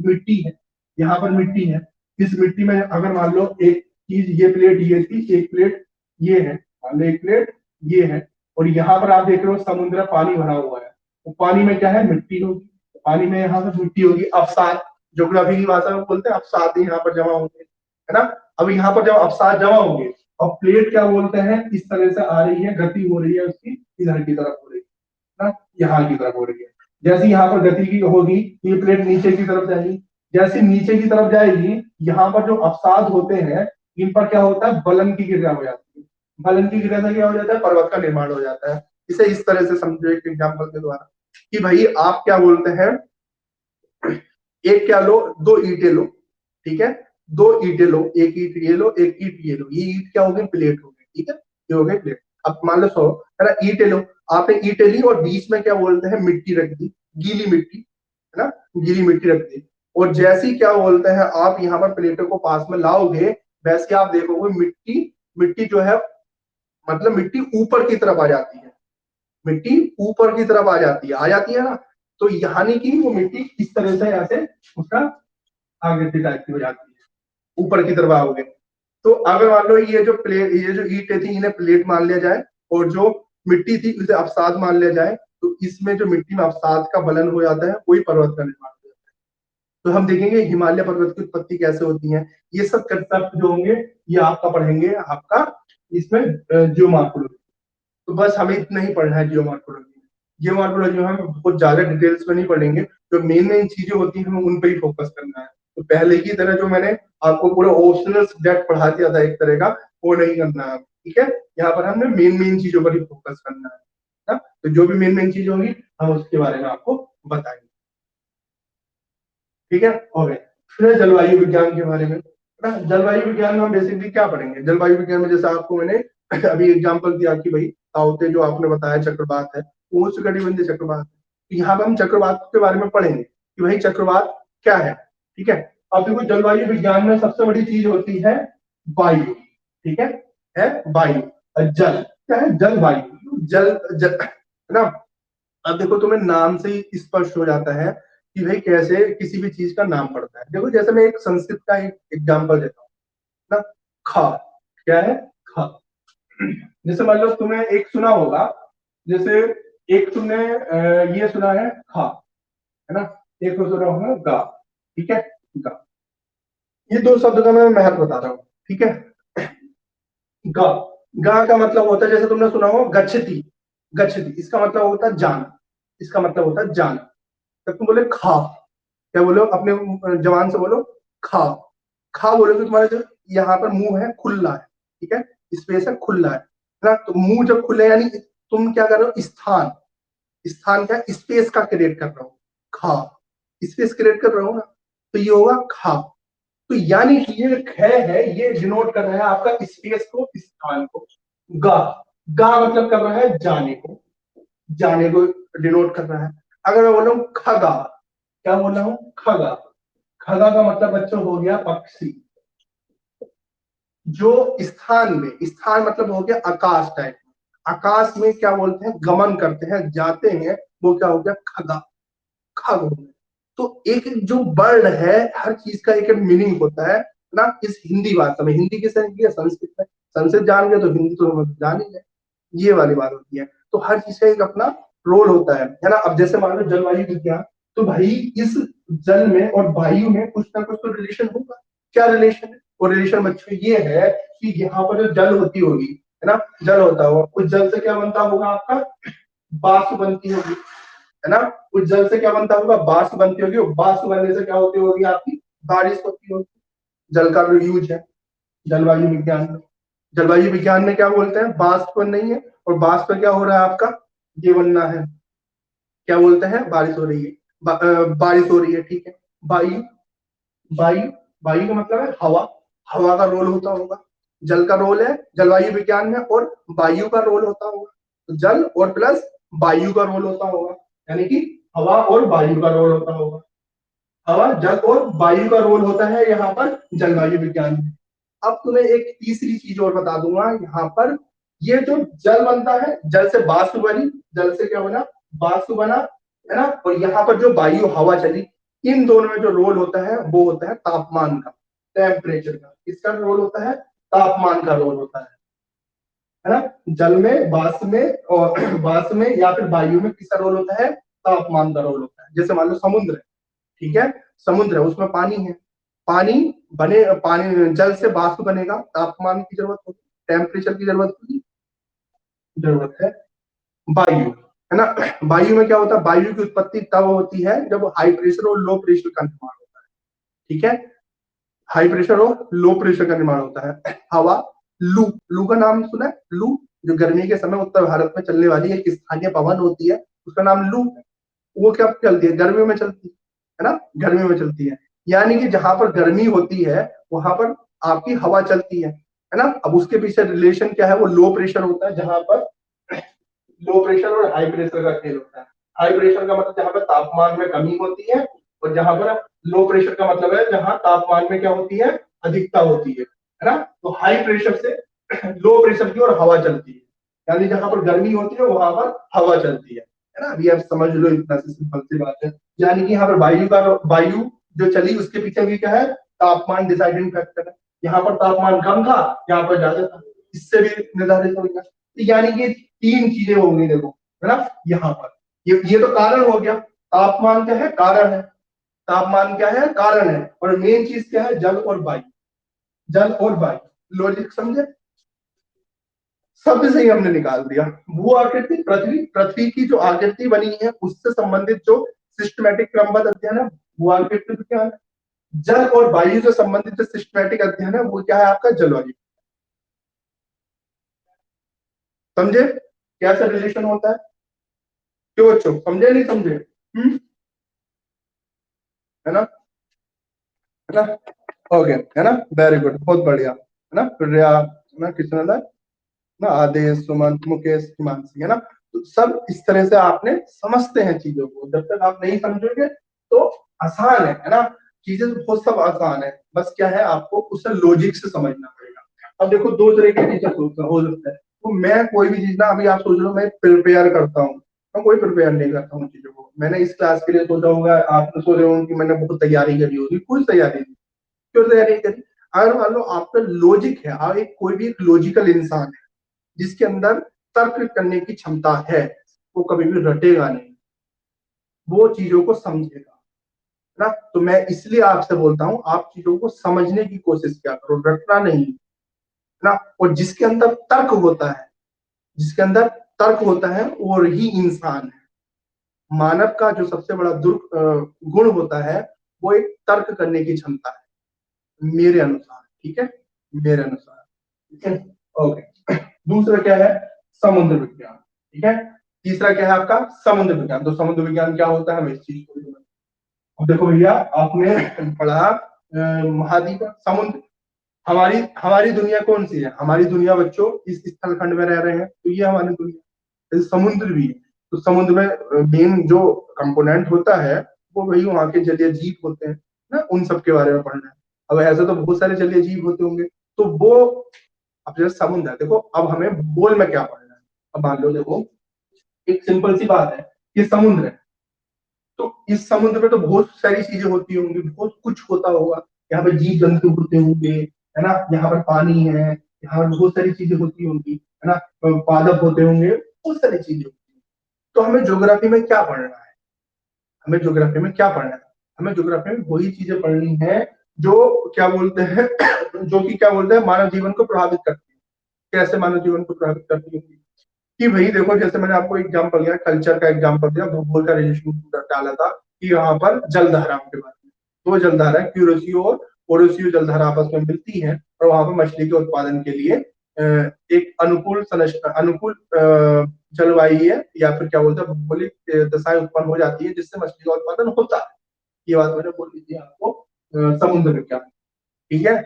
मिट्टी है, यहाँ पर मिट्टी है, इस मिट्टी में अगर मान लो एक चीज, ये प्लेट ये थी, एक प्लेट ये है, मान लो एक प्लेट ये है, और यहाँ पर आप देख रहे हो समुद्र पानी भरा हुआ है, तो पानी में क्या है, मिट्टी होगी, पानी में यहाँ पर मिट्टी होगी, अवसाद, ज्योग्राफी की भाषा में बोलते हैं अवसाद यहाँ पर जमा होंगे, है ना। अब यहाँ पर जब अवसाद जमा होंगे और प्लेट क्या बोलते हैं, इस तरह से आ रही है, गति हो रही है उसकी, इधर की तरफ हो रही है ना, यहाँ की तरफ हो रही है। जैसे यहाँ पर गति की होगी तो ये प्लेट नीचे की तरफ जाएगी, जैसे नीचे की तरफ जाएगी, यहाँ पर जो अवसाद होते हैं इन पर क्या होता है, बलन की क्रिया हो जाती है, बलन की क्रिया से क्या हो जाता है, पर्वत का निर्माण हो जाता है। इसे इस तरह से समझो एक एग्जाम्पल के द्वारा कि भाई आप क्या बोलते हैं, एक क्या लो, दो ईंटें लो, ठीक है, दो ईंटें लो, एक ईंट ये लो, एक ईंट ये लो, ये ईंट क्या हो गई, प्लेट हो गई, ठीक है, ये हो गई प्लेट। अब मान लो 100 है ना, ईंटें लो, आपने ईंटें ली और बीच में क्या बोलते हैं, मिट्टी रख दी, गीली मिट्टी, है ना, गीली मिट्टी रख दी, और जैसी क्या बोलते हैं आप यहाँ पर प्लेटों को पास में लाओगे, वैसे आप देखोगे मिट्टी, मिट्टी जो है, मतलब मिट्टी ऊपर की तरफ आ जाती है, मिट्टी ऊपर की तरफ आ जाती है ना। तो यानी कि वो मिट्टी इस तरह से ऐसे उसका आकृति टाइप की हो जाती है, ऊपर की तरफ आओगे। तो अगर मान लो ये जो प्लेट, ये जो ईंटें थी इन्हें प्लेट मान लिया जाए, और जो मिट्टी थी उसे अवसाद मान लिया जाए, तो इसमें जो मिट्टी में अवसाद का बलन हो जाता है, वही पर्वत का निर्माण हो जाता है। तो हम देखेंगे हिमालय पर्वत की उत्पत्ति कैसे होती है, ये सब कंसेप्ट जो होंगे ये आपका पढ़ेंगे आपका इसमें जियोमॉर्फोलॉजी। तो बस हमें इतना ही पढ़ना है जियोमॉर्फोलॉजी में। जियोमॉर्फोलॉजी में हम बहुत ज्यादा डिटेल्स में नहीं पढ़ेंगे, जो मेन मेन चीजें होती हैं हमें उन पर ही फोकस करना है। तो पहले की तरह जो मैंने आपको पूरा ऑप्शनल सब्जेक्ट पढ़ा दिया था एक तरह का, वो नहीं करना है, ठीक है। यहाँ पर हमने मेन मेन चीजों पर ही फोकस करना है ना? तो जो भी मेन मेन चीज होंगी हम उसके बारे में आपको बताएंगे, ठीक है। और फिर जलवायु विज्ञान के बारे में ना, जलवायु विज्ञान में हम बेसिकली क्या पढ़ेंगे, जलवायु विज्ञान में जैसे आपको मैंने अभी एग्जांपल दिया कि भाई ताउते जो आपने बताया चक्रवात है, वो उष्णकटिबंधीय चक्रवात है। तो यहाँ पे हम चक्रवात के बारे में पढ़ेंगे कि भाई चक्रवात क्या है, ठीक है। अब देखो जलवायु विज्ञान में सबसे बड़ी चीज होती है वायु, ठीक है वायु, जल क्या है, जल वायु, जल है ना। अब देखो तुम्हें नाम से ही स्पष्ट हो जाता है कि भाई कैसे किसी भी चीज का नाम पड़ता है। देखो जैसे मैं एक संस्कृत का एक एग्जाम्पल देता हूँ ना, ख क्या है, ख। जैसे मान लो तुमने एक सुना होगा, जैसे एक तुमने ये सुना है खा, है ना, एक को सुना होगा गा, ठीक है, गा। ये दो शब्द का मैं महत्व बता रहा हूँ, ठीक है। गा, गा का मतलब होता है, जैसे तुमने सुना हो गच्छति, गच्छति इसका मतलब होता है जान, इसका मतलब होता है जान। तब तुम बोले खा, क्या बोलो अपने जवान से बोलो खा, खा बोले तो तुम्हारे जो यहाँ पर मुंह है खुला है, ठीक है, स्पेस है खुला है ना। तो मुंह जब खुले यानी तुम क्या कर रहे हो, स्थान, स्थान क्या, स्पेस का क्रिएट कर रहे हो, खा, स्पेस क्रिएट कर रहे हो ना, तो ये होगा खा। तो यानी कि ये ख है, ये डिनोट कर रहा है आपका स्पेस को, स्थान को। गा, गा मतलब कर रहा है जाने को, जाने को डिनोट कर रहा है। अगर मैं बोल रहा हूँ खगा, क्या बोल रहा हूँ, खगा, खगा का मतलब बच्चों हो गया पक्षी। जो स्थान में, स्थान मतलब हो गया आकाश टाइप, आकाश में क्या बोलते हैं, गमन करते हैं, जाते हैं, वो क्या हो गया, खगा, खग हो गया। तो एक जो वर्ड है, हर चीज का एक मीनिंग होता है ना। इस हिंदी भाषा में, हिंदी किसने लिखी है, संस्कृत में, संस्कृत जान गए तो हिंदी तो हम जान ही गए, ये वाली बात होती है। तो हर चीज का एक अपना रोल होता है ना। अब जैसे मान लो जलवायु विज्ञान, तो भाई इस जल में और वायु में कुछ ना कुछ तो रिलेशन होगा। क्या रिलेशन है, वो रिलेशन बच्चों ये है कि यहाँ पर जो जल होती होगी, है ना, जल होता होगा, उस जल से क्या बनता होगा आपका, वाष्प बनती होगी, है ना। उस जल से क्या बनता होगा, वाष्प बनती होगी, और वाष्प बनने से क्या होती होगी आपकी, बारिश होती होगी। जल का भी यूज है जलवायु विज्ञान में। जलवायु विज्ञान में क्या बोलते हैं, वाष्प नहीं है, और वाष्प क्या हो रहा है आपका, ये बनना है, क्या बोलते हैं, बारिश हो रही है, बारिश हो रही है, ठीक है। वायु, वायु, वायु का मतलब है हवा, हवा का रोल होता होगा, जल का रोल है जलवायु विज्ञान में, और वायु का रोल होता होगा, तो जल और प्लस वायु का रोल होता होगा, यानी कि हवा और वायु का रोल होता होगा। हवा, जल और वायु का रोल होता है यहाँ पर जलवायु विज्ञान में। अब तुम्हें एक तीसरी चीज और बता दूंगा यहाँ पर। ये जो जल बनता है, जल से वाष्प बनी, जल से क्या बना, वाष्प बना, है ना। और यहाँ पर जो वायु हवा चली, इन दोनों में जो रोल होता है वो होता है तापमान का, टेम्परेचर का। किसका रोल होता है, तापमान का रोल होता है ना। जल में, वाष्प में, और वाष्प में या फिर वायु में किसका रोल होता है, तापमान का रोल होता है। जैसे मान लो समुद्र है, ठीक है, समुद्र है, उसमें पानी है, पानी बने, पानी जल से वाष्प बनेगा, तापमान की जरूरत होगी, टेम्परेचर की जरूरत होगी, जरूरत है वायु, है ना। वायु में क्या होता है, वायु की उत्पत्ति तब होती है जब हाई प्रेशर और लो प्रेशर का निर्माण होता है, ठीक है। हाई प्रेशर और लो प्रेशर का निर्माण होता है। हवा, लू, लू का नाम सुना है, लू, जो गर्मी के समय उत्तर भारत में चलने वाली एक स्थानीय पवन होती है, उसका नाम लू है। वो क्या चलती है, गर्मियों में चलती है ना, गर्मियों में चलती है। यानी कि जहां पर गर्मी होती है वहां पर आपकी हवा चलती है ना। अब उसके पीछे रिलेशन क्या है, वो लो प्रेशर होता है, जहां पर लो प्रेशर और हाई प्रेशर का खेल होता है। हाई प्रेशर का मतलब जहां पर तापमान में कमी होती है, और जहां पर लो प्रेशर का मतलब है जहां तापमान में क्या होती है, अधिकता होती है ना। तो हाई प्रेशर से लो प्रेशर की ओर हवा चलती है, यानी जहां पर गर्मी होती है वहां पर हवा चलती है ना। अभी आप समझ लो, इतना सी सिंपल सी बात है। यानी कि यहाँ पर वायु जो चली उसके पीछे भी क्या है, तापमान डिसाइडिंग फैक्टर है। यहाँ पर तापमान कम था, यहाँ पर ज्यादा था, इससे भी निर्धारित हो गया। तो यानी कि तीन चीजें होंगी देखो, है ना। यहाँ पर ये तो कारण हो गया। तापमान क्या है, कारण है। तापमान क्या है, कारण है। और मेन चीज क्या है, जल और वायु, जल और वायु। लॉजिक समझे, शब्द से ही हमने निकाल दिया। भू आकृति, पृथ्वी, पृथ्वी की जो आकृति बनी है उससे संबंधित जो सिस्टमेटिक क्रमबद्ध अध्ययन है, भू आकृति विज्ञान है। जल और वायु से संबंधित जो सिस्टमेटिक अध्ययन है वो क्या है, आपका जलवायु। समझे कैसा रिलेशन होता है, क्यों बच्चों, समझे नहीं समझे, है ना, है ना। ओके, है ना, वेरी गुड, बहुत बढ़िया, है ना। प्रिया, है ना, किशन, ना आदेश, सुमन, मुकेश, हिमांशी, है ना। तो सब इस तरह से आपने समझते हैं चीजों को। जब तक आप नहीं समझोगे तो आसान है ना। चीजें तो बहुत सब आसान है, बस क्या है, आपको उसे लॉजिक से समझना पड़ेगा। अब देखो, दो तरह के टीचर हो सकता है। तो मैं कोई भी चीज ना, अभी आप सोच लो मैं प्रिपेयर करता हूँ, मैं कोई प्रिपेयर नहीं करता हूँ चीजों को। मैंने इस क्लास के लिए सोचा होगा, आप तो सोच रहे होंगे कि मैंने बहुत तैयारी करी होगी, कुछ तैयारी नहीं। क्यों तैयारी करी, अगर मान लो आपका लॉजिक है, आप एक कोई भी एक लॉजिकल इंसान है जिसके अंदर तर्क करने की क्षमता है, वो कभी भी रटेगा नहीं, वो चीजों को समझेगा, है ना। तो मैं इसलिए आपसे बोलता हूं, आप चीजों को समझने की कोशिश क्या करो, रटना नहीं, है ना। और जिसके अंदर तर्क होता है, जिसके अंदर तर्क होता है वो ही इंसान है। मानव का जो सबसे बड़ा गुण होता है वो एक तर्क करने की क्षमता है, मेरे अनुसार, ठीक है, मेरे अनुसार, ठीक है। ओके, दूसरा क्या है, समुद्र विज्ञान, ठीक है। तीसरा क्या है आपका, समुद्र विज्ञान। तो समुद्र विज्ञान क्या होता है, हम इस चीज को अब देखो भैया, आपने पढ़ा महाद्वीप, समुद्र। हमारी हमारी दुनिया कौन सी है, हमारी दुनिया बच्चों इस स्थल खंड में रह रहे हैं, तो ये हमारी दुनिया। समुद्र भी है, तो समुद्र में मेन जो कंपोनेंट होता है वो वही वहां के जलीय जीव होते हैं ना, उन सब के बारे में पढ़ना है। अब ऐसे तो बहुत सारे जलीय जीव होते होंगे, तो वो, अब जैसे समुद्र है, देखो अब हमें बोल में क्या पढ़ना है। अब मान लो, देखो एक सिंपल सी बात है, ये समुद्र है, तो इस समुद्र में तो बहुत सारी चीजें होती होंगी, बहुत कुछ होता होगा। यहाँ पे जीव जंतु होते होंगे, है ना, यहाँ पर पानी है, यहाँ पर बहुत सारी चीजें होती होंगी, है ना, पादप होते होंगे, बहुत सारी चीजें होती हैं। तो हमें ज्योग्राफी में क्या पढ़ना है, हमें ज्योग्राफी में क्या पढ़ना है, हमें ज्योग्राफी में वही चीजें पढ़नी है जो क्या बोलते हैं जो कि क्या बोलते हैं, मानव जीवन को प्रभावित करती है। कैसे मानव जीवन को प्रभावित करती है, कि भाई देखो, जैसे मैंने आपको एग्जाम्पल दिया, कल्चर का एग्जाम्पल दिया, भूगोल का रिलेशन डाला था कि यहाँ पर जलधाराओं के बारे में। दो जलधारा, क्यूरोसियो और ओरोसियो जलधारा आपस में मिलती है, और वहां पर मछली के उत्पादन के लिए एक अनुकूल अनुकूल जलवायु है, या फिर क्या बोलते हैं, भौगोलिक दशाएं उत्पन्न हो जाती है जिससे मछली का उत्पादन होता है। ये बात मैंने बोली थी आपको, समुद्र विज्ञान, ठीक है,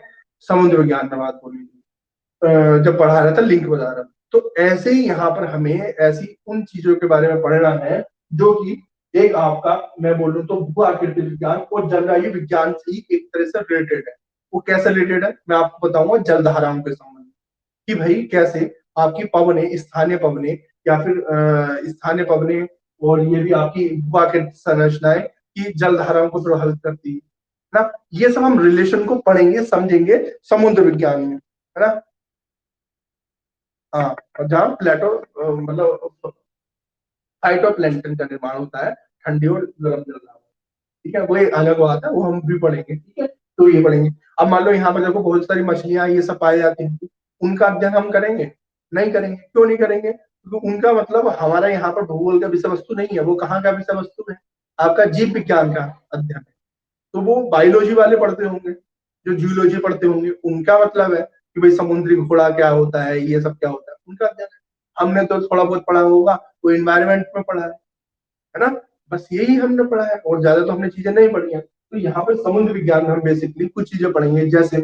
समुद्र विज्ञान में बात बोली थी, जब पढ़ा रहा था, लिंक बता रहा था। तो ऐसे ही यहाँ पर हमें ऐसी उन चीजों के बारे में पढ़ना है जो कि एक आपका मैं बोलूं तो भू आकृति विज्ञान और जलवायु विज्ञान से ही एक तरह से रिलेटेड है। वो कैसे रिलेटेड है मैं आपको बताऊंगा जलधाराओं के संबंध में, कि भाई कैसे आपकी पवने, स्थानीय पवने या फिर स्थानीय पवने और ये भी आपकी भू आकृति संरचनाएं की जलधाराओं को प्रभावित करती है ना। ये सब हम रिलेशन को पढ़ेंगे समझेंगे समुद्र विज्ञान में, है ना। हाँ, और जहाँ प्लेटो मतलब फाइटोप्लैंक्टन का निर्माण होता है ठंडी और गर्म जलवायु, ठीक है, वो एक अलग बात है, वो हम भी पढ़ेंगे, ठीक है। तो ये पढ़ेंगे। अब मान लो यहाँ पर देखो बहुत सारी मछलियां ये सब पाई जाती हैं, उनका अध्ययन हम करेंगे? नहीं करेंगे। क्यों नहीं करेंगे? क्योंकि उनका मतलब हमारा यहाँ पर भूगोल का विषय वस्तु नहीं है, वो कहाँ का विषय वस्तु है, आपका जीव विज्ञान का अध्ययन है। तो वो बायोलॉजी वाले पढ़ते होंगे, जो जूलॉजी पढ़ते होंगे, उनका मतलब है कि भाई समुद्री घोड़ा क्या होता है, ये सब क्या होता है, उनका अध्ययन है। हमने तो थोड़ा बहुत पढ़ा होगा, वो इन्वायरमेंट में पढ़ा है ना। बस यही हमने पढ़ा है और ज्यादा तो हमने चीजें नहीं पढ़ी है। तो यहाँ पर समुद्र विज्ञान में हम बेसिकली कुछ चीजें पढ़ेंगे, जैसे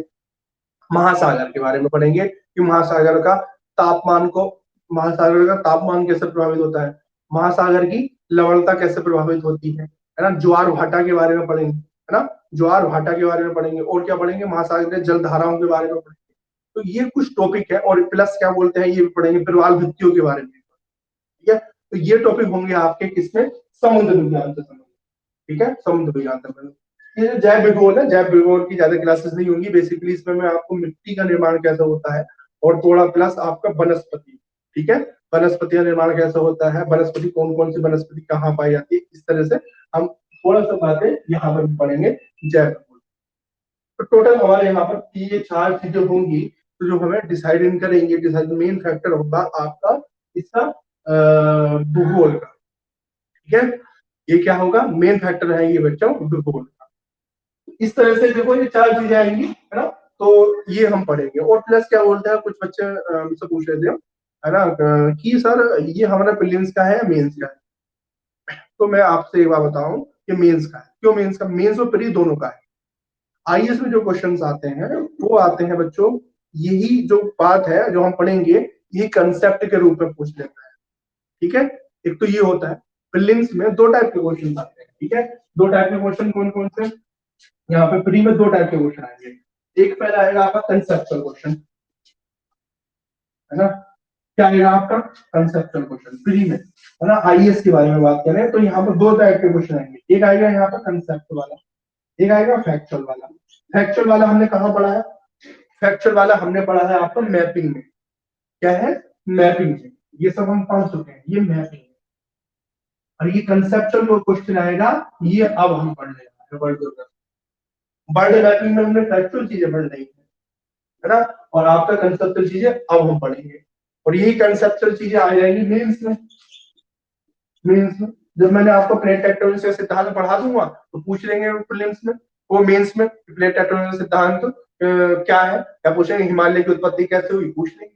महासागर के बारे में पढ़ेंगे कि महासागर का तापमान को, महासागर का तापमान कैसे प्रभावित होता है, महासागर की लवणता कैसे प्रभावित होती है ना। ज्वार भाटा के बारे में पढ़ेंगे, है ना, ज्वार भाटा के बारे में पढ़ेंगे। और क्या पढ़ेंगे? महासागर के जल धाराओं के बारे में पढ़ेंगे। तो ये कुछ टॉपिक है, और प्लस क्या बोलते हैं ये भी पढ़ेंगे, प्रवाल भित्तियों के बारे में, ठीक है। तो ये टॉपिक होंगे आपके किसमें? समुद्र विज्ञान से संबंधित, ठीक है, समुद्र विज्ञान से संबंधित। ये जो जैव भूगोल है, जैव भूगोल की ज्यादा क्लासेस नहीं होंगी, बेसिकली इसमें मैं आपको मिट्टी का निर्माण कैसे होता है और थोड़ा प्लस आपका वनस्पति, ठीक है, वनस्पति का निर्माण कैसे होता है, वनस्पति कौन कौन सी वनस्पति कहाँ पाई जाती है, इस तरह से हम थोड़ा सा बातें यहाँ पर भी पढ़ेंगे जैव भूगोल। तो टोटल हमारे यहाँ पर ये 4 चीजें होंगी, तो जो हमें डिसाइड करेंगे, डिसाइड मेन फैक्टर होगा आपका इसका भूगोल का, ठीक है। ये क्या होगा? मेन फैक्टर है ये बच्चों भूगोल का। इस तरह से देखो ये 4 चीजें आएंगी, है ना। तो ये हम पढ़ेंगे। और प्लस क्या बोलते हैं कुछ बच्चे मुझसे पूछ रहे थे, है ना, कि सर ये हमारा प्रीलिम्स का है या मेंस का है? तो मैं आपसे एक बात बताऊं कि मेंस का है। क्यों मेंस का? मेंस और प्री दोनों का है। आईएएस में जो क्वेश्चंस आते हैं वो आते हैं बच्चों, यही जो बात है जो हम पढ़ेंगे, यही कंसेप्ट के रूप में पूछ लेता है, ठीक है। एक तो ये होता है, प्रीलिम्स में 2 टाइप के क्वेश्चन आते हैं, ठीक है। 2 टाइप के क्वेश्चन कौन कौन से? यहाँ पे प्री में 2 टाइप के क्वेश्चन आएंगे। एक पहला आएगा आपका कंसेप्चुअल क्वेश्चन, है ना। क्या आएगा आपका? कंसेप्चुअल क्वेश्चन प्री में, है ना। आईएएस के बारे में बात करें तो यहाँ पर 2 टाइप के क्वेश्चन आएंगे। एक आएगा यहाँ पर कंसेप्ट वाला, एक आएगा फैक्चुअल वाला। फैक्चुअल वाला हमने कहाँ पढ़ा है? फैक्चुअल वाला हमने पढ़ा है आपका मैपिंग में। क्या है? मैपिंग में। ये सब हम पढ़ चुके हैं, ये मैपिंग है। और ये कंसेप्चुअल जो क्वेश्चन आएगा, ये अब हम पढ़ रहे हैं वर्ल्ड वर्ल्ड मैपिंग में हमने फैक्चुअल चीजें पढ़ रही है ना। और आपका कंसेप्चुअल चीजें अब हम पढ़ेंगे, और यही कंसेप्चुअल चीजें आ जाएंगी मेंस में। मेंस में जब मैंने आपको प्लेट टेक्टोनिक्स का सिद्धांत पढ़ा दूंगा तो पूछ लेंगे प्रीलिम्स में, वो मेंस में प्लेट टेक्टोनिक्स का सिद्धांत क्या है, या पूछेंगे हिमालय की उत्पत्ति कैसे हुई, पूछ लेंगे।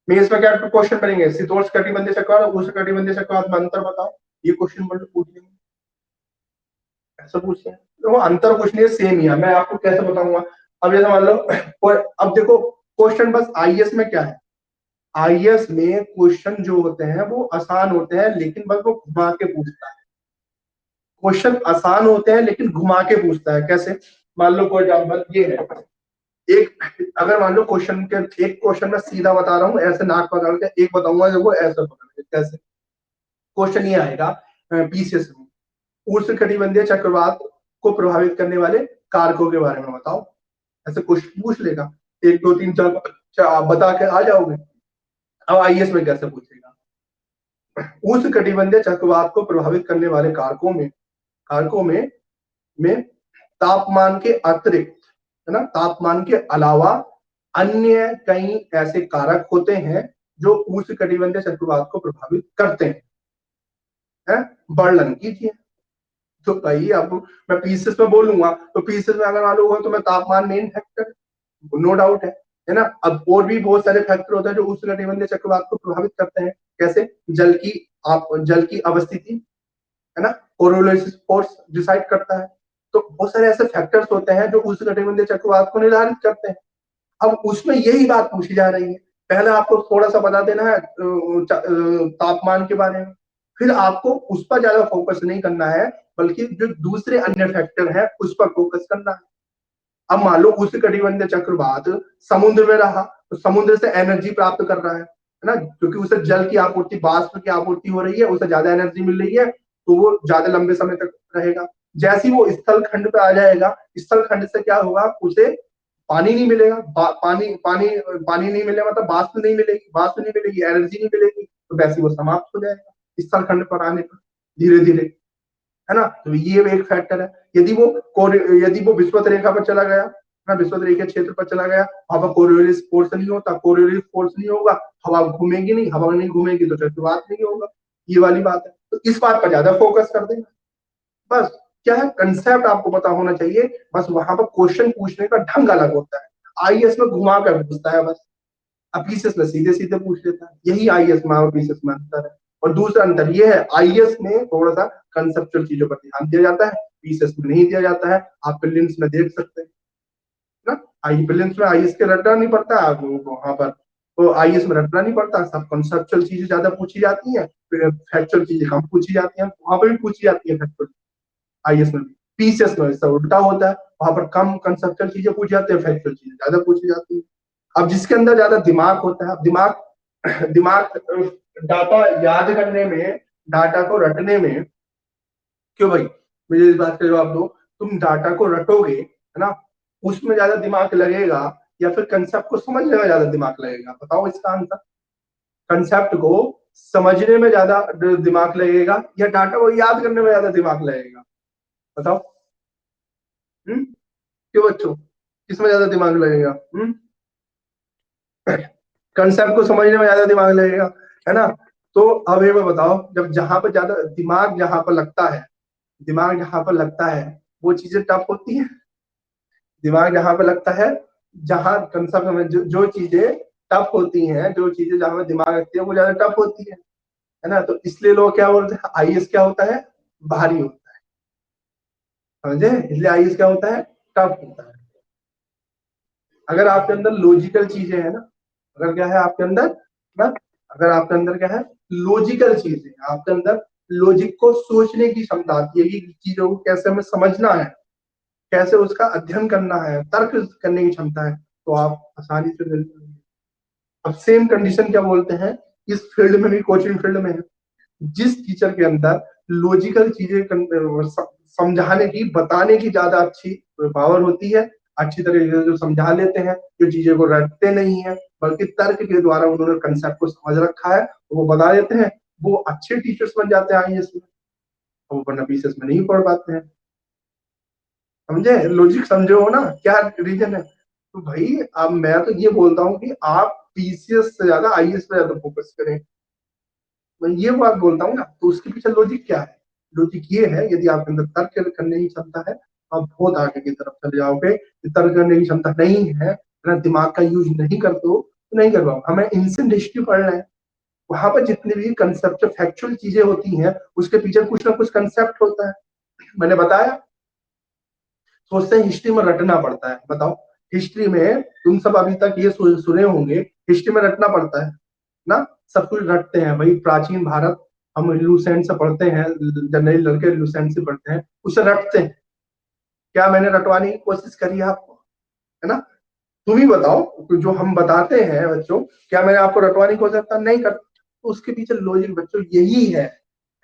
मेंस में क्या क्वेश्चन बनेंगे? शीतोष्ण कटिबंधीय चक्रवात और उष्ण कटिबंधीय चक्रवात में अंतर बताओ, ये क्वेश्चन पूछ लेंगे, ऐसा पूछे। तो वो अंतर कुछ नहीं है, सेम ही है। मैं आपको कैसे बताऊंगा? अब जैसे मान लो अब देखो क्वेश्चन बस आईएएस में क्या है, आईएएस में क्वेश्चन जो होते हैं वो आसान होते हैं, लेकिन बस वो घुमा के पूछता है। क्वेश्चन आसान होते हैं लेकिन घुमा के पूछता है। कैसे? मान लो फॉर एग्जाम्पल ये है, एक अगर मान लो क्वेश्चन के एक क्वेश्चन में सीधा बता रहा हूँ ऐसे नाक पकड़ के, एक बताऊंगा जब वो ऐसे पकड़ के। कैसे? क्वेश्चन ये आएगा पीसीएस में, उष्ण कटिबंधीय चक्रवात को प्रभावित करने वाले कारकों के बारे में बताओ, ऐसे क्वेश्चन पूछ लेगा। 1 2 3 4 आप बता के आ जाओगे। अब आईएएस में कैसे पूछेगा? उष्ण कटिबंधीय चक्रवात को प्रभावित करने वाले कारकों में तापमान के अतिरिक्त, है ना, तापमान के अलावा अन्य कई ऐसे कारक होते हैं जो उष्ण कटिबंधीय चक्रवात को प्रभावित करते हैं। वर्णन कीजिए। तो भाई अब मैं पीसेस में बोलूंगा तो पीसेस में अगर मालूम हो तो मैं तापमान मेन फैक्टर, नो डाउट है ना। अब और भी बहुत सारे फैक्टर होते हैं जो उष्णकटिबंधीय चक्रवात को प्रभावित करते हैं। कैसे? जल की अवस्थिति, है ना, कोरोलिस फोर्स डिसाइड करता है। तो बहुत सारे ऐसे फैक्टर्स होते हैं जो उष्णकटिबंधीय चक्रवात को निर्धारित करते हैं। अब उसमें यही बात पूछी जा रही है। पहले आपको थोड़ा सा बता देना है तापमान के बारे में, फिर आपको उस पर ज्यादा फोकस नहीं करना है, बल्कि जो दूसरे अन्य फैक्टर है उस पर फोकस करना है। अब मान लो उस कटिबंध चक्रवात समुद्र में रहा, तो समुद्र से एनर्जी प्राप्त कर रहा है ना, क्योंकि उसे जल की आपूर्ति, बाष्प की आपूर्ति हो रही है, उसे ज्यादा एनर्जी मिल रही है, तो वो ज्यादा लंबे समय तक रहेगा। जैसे ही वो स्थल खंड पे आ जाएगा, स्थल खंड से क्या होगा, उसे पानी नहीं मिलेगा, पानी पानी पानी नहीं मिलेगा, मतलब बाष्प नहीं मिलेगी, बाष्प नहीं मिलेगी, एनर्जी नहीं मिलेगी, तो वैसे वो समाप्त हो जाएगा स्थल खंड पर आने पर धीरे धीरे, है ना। तो ये एक फैक्टर है। यदि वो विषुवत रेखा पर चला गया ना, विषुवत रेखा क्षेत्र पर चला गया, वहां पर कोरियोलिस फोर्स नहीं होता, कोरियोलिस फोर्स नहीं होगा, हवा घूमेगी नहीं, हवा नहीं घूमेगी तो चक्रवात नहीं होगा, ये वाली बात है। तो इस बात पर ज्यादा फोकस कर देना, बस। क्या है, कंसेप्ट आपको पता होना चाहिए, बस वहां पर क्वेश्चन पूछने का ढंग अलग होता है। आईएएस में घुमा कर पूछता है बस, अब पीसीएस में सीधे सीधे पूछ लेता है, यही आईएएस में और पीसीएस में अंतर है। और दूसरा अंतर ये है, आईएएस में थोड़ा सा कंसेप्चुअल चीजों पर ध्यान दिया जाता है, पीसीएस में नहीं दिया जाता है। आप प्रीलिम्स में देख सकते हैं ना, आई प्रीलिम्स में आईएएस के रटना नहीं पड़ता आप लोगों को, वहां पर तो आईएएस में रटना नहीं पड़ता, सब कंसेप्चुअल चीजें ज्यादा पूछी जाती हैं, फैक्चुअल चीजें कम पूछी जाती हैं, वहां पर भी पूछी जाती है फैक्चुअल, आईएएस में भी। पीसीएस में इसका उल्टा होता है, वहां पर कम कंसेप्चुअल चीजें पूछी जाती है, फैक्चुअल चीजें ज्यादा पूछी जाती है। अब जिसके अंदर ज्यादा दिमाग होता है, अब दिमाग दिमाग डाटा याद करने में, डाटा को रटने में, क्यों भाई, मुझे इस बात का जवाब दो, तुम डाटा को रटोगे है ना, उसमें ज्यादा दिमाग लगेगा, या फिर कंसेप्ट को समझने में ज्यादा दिमाग लगेगा, बताओ इसका आंसर। कंसेप्ट को समझने में ज्यादा दिमाग लगेगा, या डाटा को याद करने में ज्यादा दिमाग लगेगा, बताओ। क्यों बच्चों, किसमें ज्यादा दिमाग लगेगा? कंसेप्ट को समझने में ज्यादा दिमाग लगेगा, है ना। तो अब ये मैं बताओ, जब जहां पर ज्यादा दिमाग जहां पर लगता है, दिमाग जहां पर लगता है वो चीजें टफ होती है। दिमाग जहां पर लगता है, जहां कंसेप्ट में जो चीजें टफ होती हैं, जो चीजें जहां पर दिमाग लगती है वो ज्यादा टफ होती है ना। तो इसलिए लोग क्या बोलते हैं, आईएएस क्या होता है, भारी होता है, समझे, इसलिए आईएएस क्या होता है, टफ होता है। अगर आपके अंदर लॉजिकल चीजें है ना, अगर क्या है आपके अंदर ना, अगर आपके अंदर क्या है, लॉजिकल चीजें, आपके अंदर लॉजिक को सोचने की क्षमता आती है कि चीजों को कैसे हमें समझना है, कैसे उसका अध्ययन करना है, तर्क करने की क्षमता है, तो आप आसानी से मिल जाएंगे। अब सेम कंडीशन क्या बोलते हैं, इस फील्ड में भी, कोचिंग फील्ड में है, जिस टीचर के अंदर लॉजिकल चीजें समझाने की, बताने की ज्यादा अच्छी पावर होती है, अच्छी तरीके से जो समझा लेते हैं, जो चीजें को रटते नहीं है, बल्कि तर्क के द्वारा उन्होंने कंसेप्ट को समझ रखा है, वो बता देते हैं, वो अच्छे टीचर्स बन जाते हैं आईएएस में, वो वरना पीसीएस में नहीं पढ़ पाते हैं। समझे, लॉजिक समझे हो ना, क्या रीजन है। तो भाई अब मैं तो ये बोलता हूँ कि आप पीसीएस से ज्यादा आईएएस पे ज्यादा फोकस करें, मैं ये बात बोलता हूँ ना। तो उसके पीछे लॉजिक क्या है, लॉजिक ये है, यदि आपके अंदर तर्क करने की क्षमता है, आप बहुत आगे की तरफ चले जाओगे। तर्क करने की क्षमता नहीं है ना, दिमाग का यूज नहीं करते हो, तो नहीं कर पाओगे। हमें एंशिएंट हिस्ट्री पढ़ना है, वहां पर जितनी भी कंसेप्ट फैक्चुअल चीजें होती हैं, उसके पीछे कुछ ना कुछ कंसेप्ट होता है, मैंने बताया। सोचते हैं हिस्ट्री में रटना पड़ता है, बताओ, हिस्ट्री में तुम सब अभी तक ये सुने होंगे, हिस्ट्री में रटना पड़ता है ना, सब कुछ रटते हैं भाई। प्राचीन भारत हम लुसेंट से पढ़ते हैं, जनरली लड़के लुसेंट से पढ़ते हैं, उसे रटते हैं। क्या मैंने रटवाने की कोशिश करी है आपको, है ना। तुम ही बताओ, जो हम बताते हैं बच्चों, क्या मैंने आपको रटवाने की कोशिश करता, नहीं करता। तो उसके पीछे लॉजिक बच्चों यही है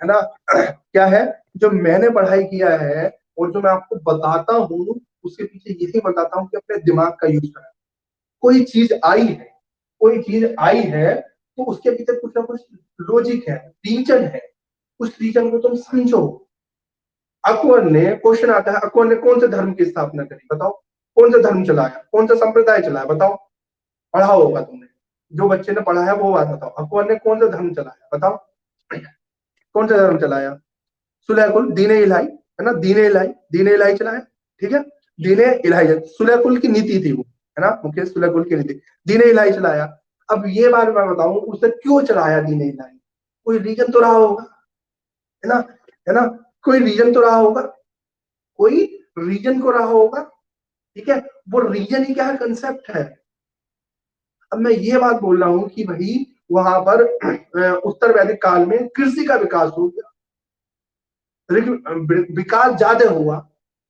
ना। क्या है, जो मैंने पढ़ाई किया है और जो मैं आपको बताता हूँ, उसके पीछे यही बताता हूँ कि अपने दिमाग का यूज करें। कोई चीज आई है, कोई चीज आई है, तो उसके पीछे कुछ ना कुछ लॉजिक है, रीजन है, उस रीजन को तुम समझो। अकबर ने, क्वेश्चन आता है, अकबर ने कौन से धर्म की स्थापना करी, बताओ, कौन सा धर्म चलाया, कौन सा संप्रदाय चलाया, बताओ, पढ़ा होगा तुमने, जो बच्चे ने पढ़ा है वो बात बताओ, अकबर ने कौन सा धर्म चलाया, बताओ, कौन सा धर्म चलाया, सुलहकुल, दीन इलाही, है ना, दीन इलाही, दीन इलाही चलाया, ठीक है, दीन इलाही, सुलहकुल की नीति थी वो, है ना, मुकेश सुलहकुल की नीति, दीन इलाही चलाया। अब ये बात मैं बताऊं, उसने क्यों चलाया दीन इलाही, कोई रीजन तो रहा होगा, है ना, है ना, कोई रीजन तो रहा होगा, कोई रीजन को रहा होगा, ठीक है। वो रीजन ही क्या है, कंसेप्ट है। अब मैं ये बात बोल रहा हूँ कि भाई वहां पर उत्तर वैदिक काल में कृषि का विकास हो गया, लेकिन विकास ज्यादा हुआ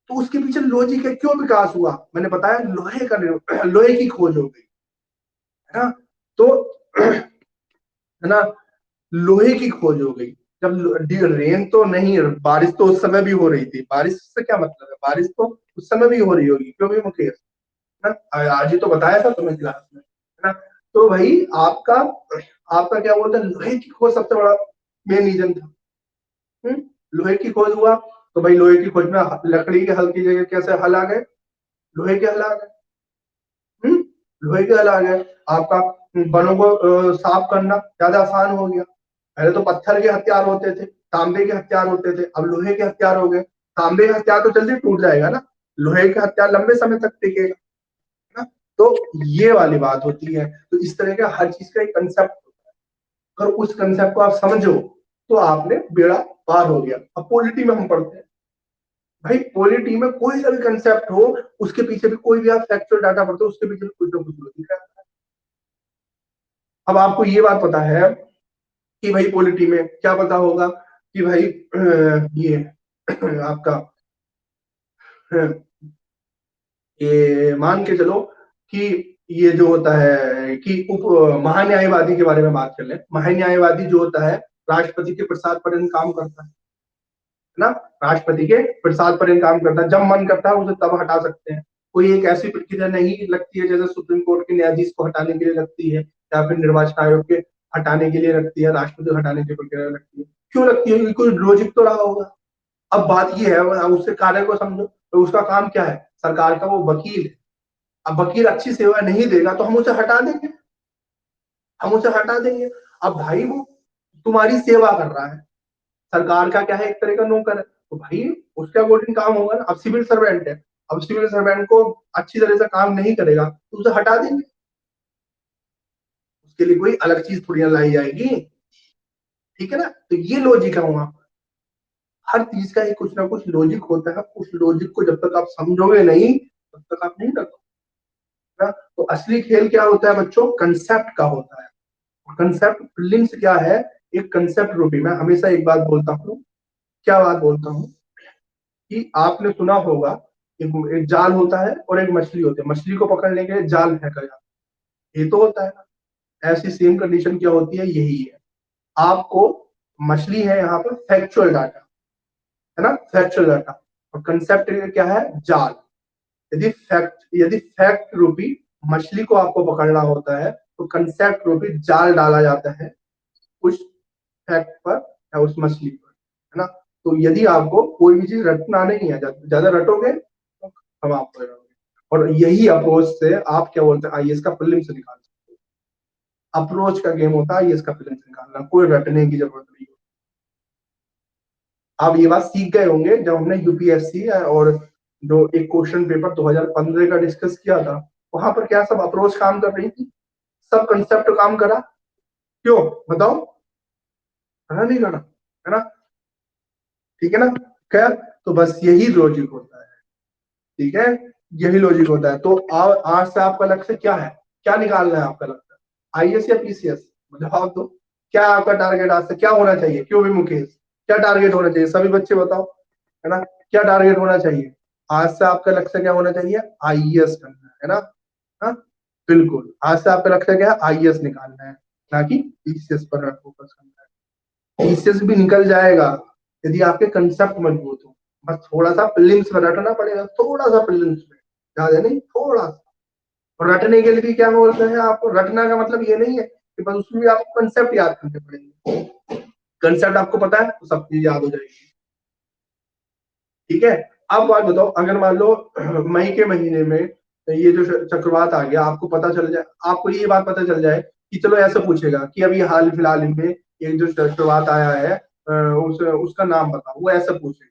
तो उसके पीछे लॉजिक है, क्यों विकास हुआ, मैंने बताया लोहे की खोज हो गई, है ना। तो है ना, लोहे की खोज हो गई। जब रेन तो नहीं, बारिश तो उस समय भी हो रही थी, बारिश से क्या मतलब है, बारिश तो उस समय भी हो रही होगी, क्यों भी मुकेश, है ना, आज ही तो बताया था तुम्हें क्लास में, है ना। तो भाई आपका आपका क्या बोलते हैं, लोहे की खोज सबसे बड़ा मेन रीजन था। लोहे की खोज हुआ तो भाई लोहे की खोज में लकड़ी के हल की जगह कैसे हल आ गए, लोहे के हल आ गए। लोहे के हल आ गए, आपका वनों को साफ करना ज्यादा आसान हो गया। पहले तो पत्थर के हथियार होते थे, तांबे के हथियार होते थे, अब लोहे के हथियार हो गए। तांबे का हथियार तो जल्दी टूट जाएगा ना, लोहे का हथियार लंबे समय तक टिकेगा ना। तो ये वाली बात होती है। तो इस तरह का हर चीज का एक कंसेप्ट होता है, अगर उस कंसेप्ट को आप समझो तो आपने बेड़ा पार हो गया। अब पॉलिटी में हम पढ़ते हैं, भाई पॉलिटी में कोई सा भी कंसेप्ट हो, उसके पीछे भी कोई भी आप फैक्चुअल डाटा पढ़ते हो, उसके पीछे भी कुछ ना कुछ लॉजिक है। अब आपको ये बात पता है कि भाई पॉलिटी में क्या पता होगा कि भाई ये आपका ये मान के चलो कि ये जो होता है कि उप महान्यायवादी के बारे में बात कर ले। महान्यायवादी जो होता है राष्ट्रपति के प्रसाद पर काम करता है ना, राष्ट्रपति के प्रसाद पर काम करता है, जब मन करता है उसे तब हटा सकते हैं। कोई एक ऐसी प्रक्रिया नहीं लगती है जैसे सुप्रीम कोर्ट के न्यायाधीश को हटाने के लिए लगती है, या फिर निर्वाचन आयोग के हटाने के लिए लगती है, राष्ट्रपति को हटाने की प्रक्रिया लगती है। क्यों लगती है, क्योंकि कोई लॉजिक तो रहा होगा। अब बात ये है, उससे कार्य को समझो, तो उसका काम क्या है, सरकार का वो वकील है। अब वकील अच्छी सेवा नहीं देगा तो हम उसे हटा देंगे, हम उसे हटा देंगे। अब भाई वो तुम्हारी सेवा कर रहा है, सरकार का क्या है, एक तरह का नौकर है, तो भाई उसके अकॉर्डिंग काम होगा ना। अब सिविल सर्वेंट है, अब सिविल सर्वेंट को अच्छी तरह से काम नहीं करेगा तो उसे हटा देंगे, उसके लिए कोई अलग चीज थोड़ी ना लाई जाएगी, ठीक है ना। तो ये लॉजिक है वहां पर, हर चीज का एक कुछ ना कुछ लॉजिक होता है, उस लॉजिक को जब तक आप समझोगे नहीं तब तक आप नहीं रखोगे ना। तो असली खेल क्या होता है बच्चों, कंसेप्ट का होता है। कंसेप्ट प्रीलिम्स क्या है, एक कंसेप्ट रूपी। मैं हमेशा एक बात बोलता हूँ, क्या बात बोलता हूँ, कि आपने सुना होगा एक जाल होता है और एक मछली होती है, मछली को पकड़ने के लिए जाल फेंका जाता है, ये तो होता है ना। ऐसी सेम कंडीशन क्या होती है, यही है। आपको मछली है यहाँ पर फैक्चुअल डाटा, है ना, फैक्चुअल डाटा, और कंसेप्ट क्या है, जाल। यदि फैक्ट रूपी मछली को आपको पकड़ना होता है तो कंसेप्ट रूपी जाल डाला जाता है उस फैक्ट पर या उस मछली पर, है ना। तो यदि आपको कोई भी चीज रटना नहीं है, ज्यादा रटोगे तो हम आपको रटोगे। और यही अप्रोच से आप क्या बोलते हैं, आईएएस का प्रीलिम्स निकाल सकते हो। अप्रोच का गेम होता है आईएएस का प्रीलिम्स निकालना, कोई रटने की जरूरत नहीं। आप ये बात सीख गए होंगे जब हमने यूपीएससी और जो एक क्वेश्चन पेपर 2015 का डिस्कस किया था, वहां पर क्या सब अप्रोच काम कर रही थी, सब कंसेप्ट काम करा, क्यों बताओ, करा नहीं करा, है ना, ठीक है ना। खैर, तो बस यही लॉजिक होता है, ठीक है, यही लॉजिक होता है। तो आज से आपका लक्ष्य क्या है, क्या निकालना है आपका लक्ष्य, आईएएस या पीसीएस, जवाब दो। क्या आपका टारगेट आज से क्या होना चाहिए, क्यों भी मुकेश, क्या टारगेट होना चाहिए, सभी बच्चे बताओ, है ना, क्या टारगेट होना चाहिए आज से, आपका लक्ष्य क्या होना चाहिए, आईएएस करना है ना। हाँ, बिल्कुल, आज से आपका लक्ष्य क्या है, आईएएस निकालना है, ना कि पीसीएस पर फोकस करना है। पीसीएस भी निकल जाएगा यदि आपके कंसेप्ट मजबूत हो, बस थोड़ा सा प्रीलिम्स में रटना पड़ेगा, थोड़ा सा प्रीलिम्स में, ज्यादा नहीं, थोड़ा सा। और रटने के लिए भी क्या बोलते हैं, आपको रटना का मतलब ये नहीं है कि बस उसमें भी आपको कंसेप्ट याद करने पड़ेंगे, कंसेप्ट आपको पता है तो सब चीज याद हो जाएगी, ठीक है। अब बात बताओ, अगर मान लो मई के महीने में ये जो चक्रवात आ गया, आपको पता चल जाए, आपको ये बात पता चल जाए कि चलो ऐसा पूछेगा कि अभी हाल फिलहाल में एक जो चक्रवात आया है उसका नाम बताओ, वो ऐसा पूछेगा,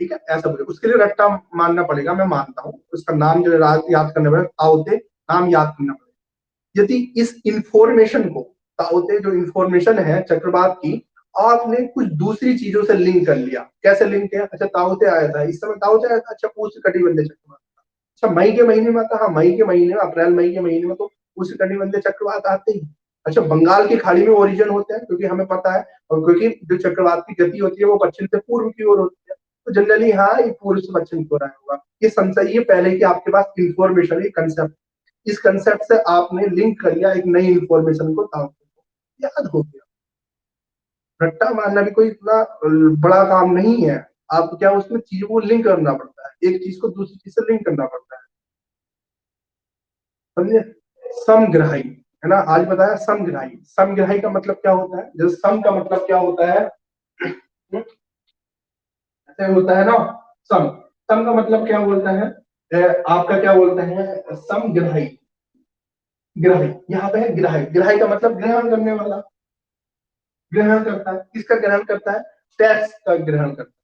ठीक है, ऐसा पूछेगा, उसके लिए रट्टा मानना पड़ेगा, मैं मानता हूँ, उसका नाम जो है याद करना पड़ेगा, ताओते नाम याद करना पड़ेगा। यदि इस इंफॉर्मेशन को, ताओते जो इंफॉर्मेशन है चक्रवात की, आपने कुछ दूसरी चीजों से लिंक कर लिया, कैसे लिंक किया, अच्छा ताओते आया था, इस समय ताओते आया था, अच्छा उस कटिबंधीय चक्रवात, अच्छा मई के महीने में आता, हाँ मई के महीने में, अप्रैल मई के महीने में तो उस कटिबंधीय चक्रवात आते ही, अच्छा, बंगाल की खाड़ी में ओरिजिन होते हैं क्योंकि हमें पता है, और क्योंकि जो चक्रवात की गति होती है वो पश्चिम से पूर्व की ओर होती है, तो जनरली हाँ ये पूर्व से पश्चिम की ओर आया होगा। ये संशय, ये पहले की आपके पास इंफॉर्मेशन, ये कंसेप्ट, इस कंसेप्ट से आपने लिंक कर लिया एक नई इंफॉर्मेशन को, याद हो गया। रट्टा मारना भी कोई इतना बड़ा काम नहीं है। आप क्या उसमें चीजों को लिंक करना पड़ता है, एक चीज को दूसरी चीज से लिंक करना पड़ता है, समझे। समग्राही, है ना, आज बताया समग्राही। समग्राही का मतलब क्या होता है, जैसे सम का मतलब क्या होता है, ऐसे होता है ना, सम। सम का मतलब क्या बोलता है, आपका क्या बोलते हैं, समग्राही। ग्राही, यहाँ पे है ग्राही, ग्राही का मतलब ग्रहण करने वाला, ग्रहण करता है, किसका ग्रहण करता है, टैक्स का ग्रहण करता है,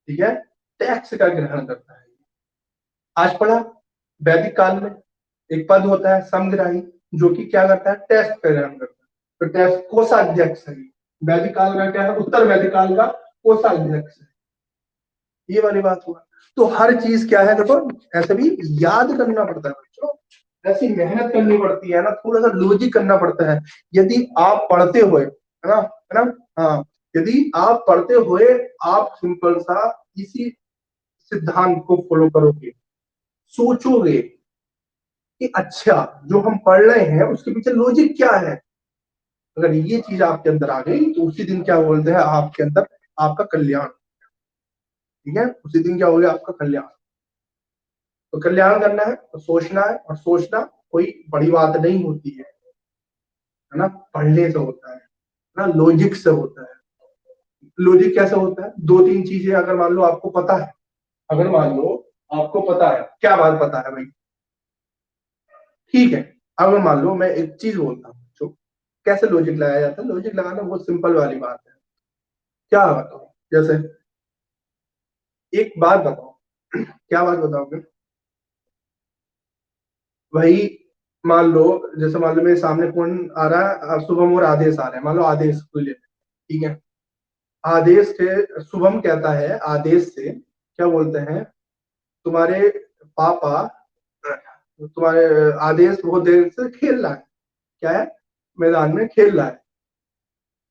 ठीक है, टैक्स का ग्रहण करता है। आज पढ़ा, वैदिक काल में एक पद होता है समग्राही, जो कि क्या करता है, टैक्स का ग्रहण करता है, तो टैक्स कोषाध्यक्ष है। वैदिक काल का क्या है, उत्तर वैदिक काल का कोषाध्यक्ष है, ये वाली बात हुआ। तो हर चीज क्या है, देखो ऐसे भी याद करना पड़ता है बच्चों, ऐसी मेहनत करनी पड़ती है ना, थोड़ा सा लॉजिक करना पड़ता है। यदि आप पढ़ते हुए, है ना, हाँ, यदि आप पढ़ते हुए आप सिंपल सा इसी सिद्धांत को फॉलो करोगे, सोचोगे कि अच्छा जो हम पढ़ रहे हैं उसके पीछे लॉजिक क्या है, अगर ये चीज आपके अंदर आ गई तो उसी दिन क्या बोलते हैं आपके अंदर आपका कल्याण, ठीक है, उसी दिन क्या हो गया आपका कल्याण। तो कल्याण करना है तो सोचना है, और सोचना कोई बड़ी बात नहीं होती है ना, पढ़ने से होता है ना, लॉजिक से होता है। लॉजिक कैसे होता है, दो तीन चीजें अगर मान लो आपको पता है, अगर मान लो आपको पता है, क्या बात पता है भाई, ठीक है, अगर मान लो मैं एक चीज बोलता हूँ जो कैसे लॉजिक लगाया जाता है, लॉजिक लगाना बहुत सिंपल वाली बात है। क्या बताओ, जैसे एक बात बताओ, क्या बात बताओगे भाई, मान लो, जैसे मान लो मेरे सामने कौन आ रहा है, शुभम और आदेश आ रहे हैं, मान लो आदेश को ले, ठीक है, आदेश से शुभम कहता है आदेश से, क्या बोलते हैं, तुम्हारे पापा, तुम्हारे आदेश बहुत देर से खेल रहा है, क्या है, मैदान में खेल रहा है,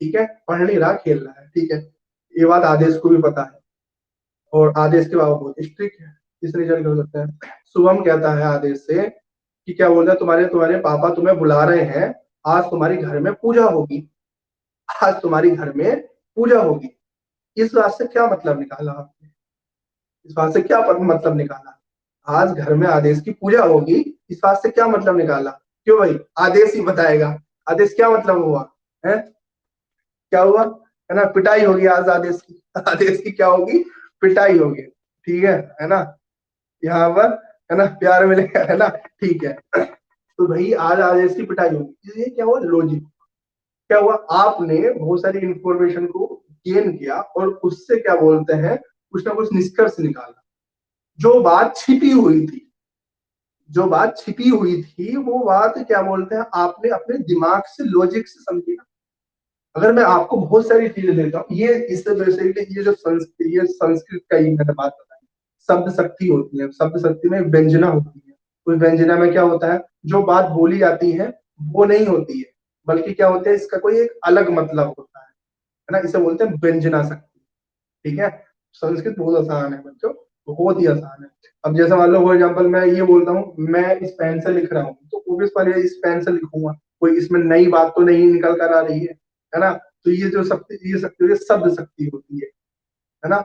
ठीक है, पढ़ नहीं रहा, खेल रहा है, ठीक है, ये बात आदेश को भी पता है, और आदेश के बाबा बहुत स्ट्रिक्ट है, इस रिजल्ट हो सकता है। शुभम कहता है आदेश से कि क्या बोल रहा है, तुम्हारे तुम्हारे पापा तुम्हें बुला रहे हैं, आज तुम्हारी घर में पूजा होगी, आज तुम्हारी घर में पूजा होगी, इस बात से क्या मतलब निकाला आपने, इस बात से क्या मतलब निकाला, आज घर में आदेश की पूजा होगी, इस बात से क्या मतलब निकाला, क्यों भाई, आदेश ही बताएगा, आदेश क्या मतलब हुआ है, क्या हुआ, है ना, पिटाई होगी आज आदेश की, आदेश की क्या होगी, पिटाई होगी, ठीक है ना, यहाँ पर, है ना, प्यार मिलेगा, है ना, ठीक है। तो भाई आज आदेश की पिटाई होगी, ये क्या हुआ, लॉजिक, क्या हुआ, आपने बहुत सारी इंफॉर्मेशन को गेन किया और उससे क्या बोलते हैं, कुछ ना कुछ निष्कर्ष निकाला, जो बात छिपी हुई थी, जो बात छिपी हुई थी वो बात क्या बोलते हैं आपने अपने दिमाग से लॉजिक से समझी ना। अगर मैं आपको बहुत सारी चीजें देता हूँ, ये इससे बेसिकली ये जो संस्कृत, ये संस्कृत का ही मैंने बात बताई, शब्द शक्ति होती है, शब्द शक्ति में व्यंजना होती है, उस व्यंजना में क्या होता है, जो बात बोली जाती है वो नहीं होती है, बल्कि क्या होता है, इसका कोई एक अलग मतलब होता है ना, इसे बोलते हैं व्यंजना शक्ति, ठीक है। संस्कृत बहुत आसान है बच्चों, बहुत ही आसान है। अब जैसे मान लो फॉर एग्जाम्पल मैं ये बोलता हूँ, मैं इस पेन से लिख रहा हूँ, तो ऑब्वियस वाले इस पेन से लिखूंगा, कोई इसमें नई बात तो नहीं निकल कर आ रही है ना, तो ये जो शक्ति, ये शक्ति होती है, शब्द शक्ति होती है ना,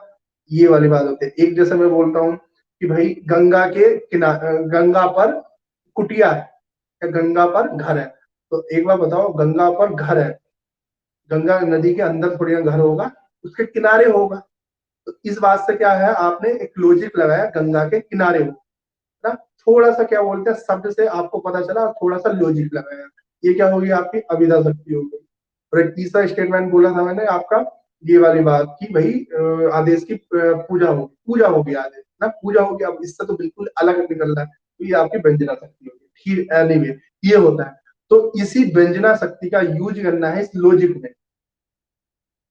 ये वाली बात होती है। एक जैसे मैं बोलता हूँ कि भाई गंगा के किनारे, गंगा पर कुटिया है या गंगा पर घर है, तो एक बार बताओ, गंगा पर घर है, गंगा नदी के अंदर थोड़ी ना घर होगा, उसके किनारे होगा, तो इस बात से क्या है, आपने एक लॉजिक लगाया, गंगा के किनारे हो ना, थोड़ा सा क्या बोलते हैं, शब्द से आपको पता चला और थोड़ा सा लॉजिक लगाया, ये क्या होगी, आपकी अविधा शक्ति हो गई। और एक तीसरा स्टेटमेंट बोला था मैंने आपका, ये वाली बात की भाई, आदेश की पूजा होगी, पूजा होगी आदेश ना, पूजा होगी, अब इससे तो बिल्कुल अलग निकल रहा है, तो ये आपकी व्यंजना शक्ति होगी, ठीक, एनीवे ये होता है। तो इसी व्यंजना शक्ति का यूज करना है इस लॉजिक में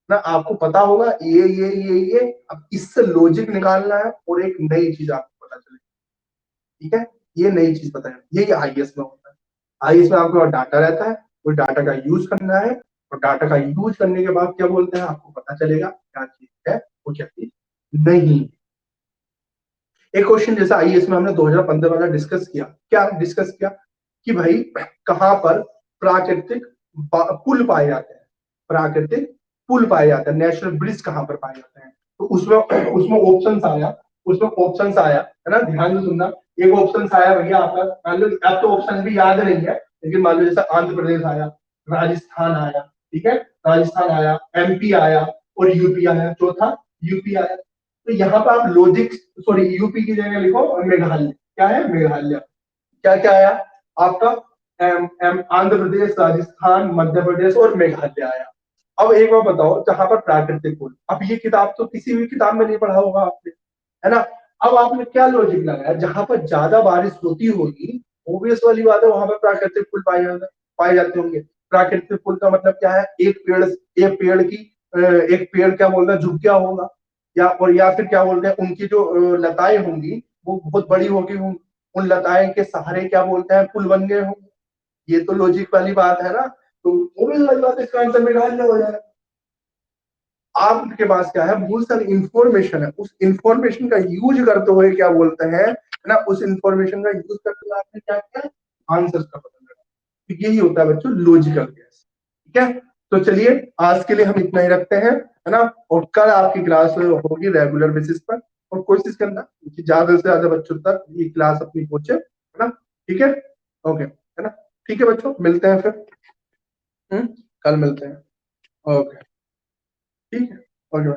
ना, आपको पता होगा ये, अब इससे लॉजिक निकालना है और एक नई चीज आपको पता चले, ठीक है, ये नई चीज पता है, यही आईएएस में होता है। आईएएस में आपके पास डाटा रहता है, वो डाटा का यूज करना है, और डाटा का यूज करने के बाद क्या बोलते हैं, आपको पता चलेगा क्या चीज है वो क्या चीज नहीं। एक क्वेश्चन जैसा आईएएस में हमने 2015 वाला डिस्कस किया, क्या डिस्कस किया कि भाई कहां पर प्राकृतिक पुल पाए जाते हैं, प्राकृतिक पुल पाए जाते हैं, नेशनल ब्रिज कहां पर पाए जाते हैं। तो उसमें उसमें ऑप्शंस आया, उसमें ऑप्शंस आया है ना, ध्यान से सुनना। एक ऑप्शन आया भैया आपका, मान लो अब तो ऑप्शन भी याद नहीं है, लेकिन मान लो जैसे आंध्र प्रदेश आया, राजस्थान आया, ठीक है, राजस्थान आया, एमपी आया और यूपी आया, चौथा यूपी आया। तो यहाँ पर आप लॉजिक, सॉरी यूपी की जगह लिखो मेघालय, क्या है मेघालय, क्या क्या आया आपका, आंध्र प्रदेश, राजस्थान, मध्य प्रदेश और मेघालय आया। अब एक बार बताओ, जहां पर प्राकृतिक पुल, अब ये किताब तो किसी भी किताब में नहीं पढ़ा होगा आपने, है ना। अब आपने क्या लॉजिक लगाया, जहां पर ज्यादा बारिश होती होगी, ओबियस वाली बात है, वहां पर प्राकृतिक पुल पाए जाते होंगे। प्राकृतिक पुल का मतलब क्या है, एक पेड़ क्या बोलता है, झुक गया होगा, या फिर क्या बोलते हैं, उनकी जो लताएं होंगी वो बहुत बड़ी होगी, उन लताएं के सहारे क्या बोलते हैं पुल बन गए होंगे। ये तो लॉजिक वाली बात है ना, तो ओबियस वाली बात है, इसका आंसर मेघालय हो जाएगा। आपके पास क्या है, बहुत सारी इंफॉर्मेशन है, उस इंफॉर्मेशन का यूज करते हुए क्या बोलते हैं, है ना, उस इंफॉर्मेशन का यूज करते हुए आपने क्या किया, आंसर का पता लगा। तो यही होता है बच्चों लॉजिकल गैस, ठीक है। तो चलिए आज के लिए हम इतना ही रखते हैं, है ना, और कल आपकी क्लास होगी रेगुलर बेसिस पर, और कोशिश करना कि ज्यादा से ज्यादा बच्चों तक ये क्लास अपनी पहुंचे, है ना, ठीक है, ओके, है ना, ठीक है बच्चों, मिलते हैं फिर, कल मिलते हैं, ओके, ठीक है, ओके।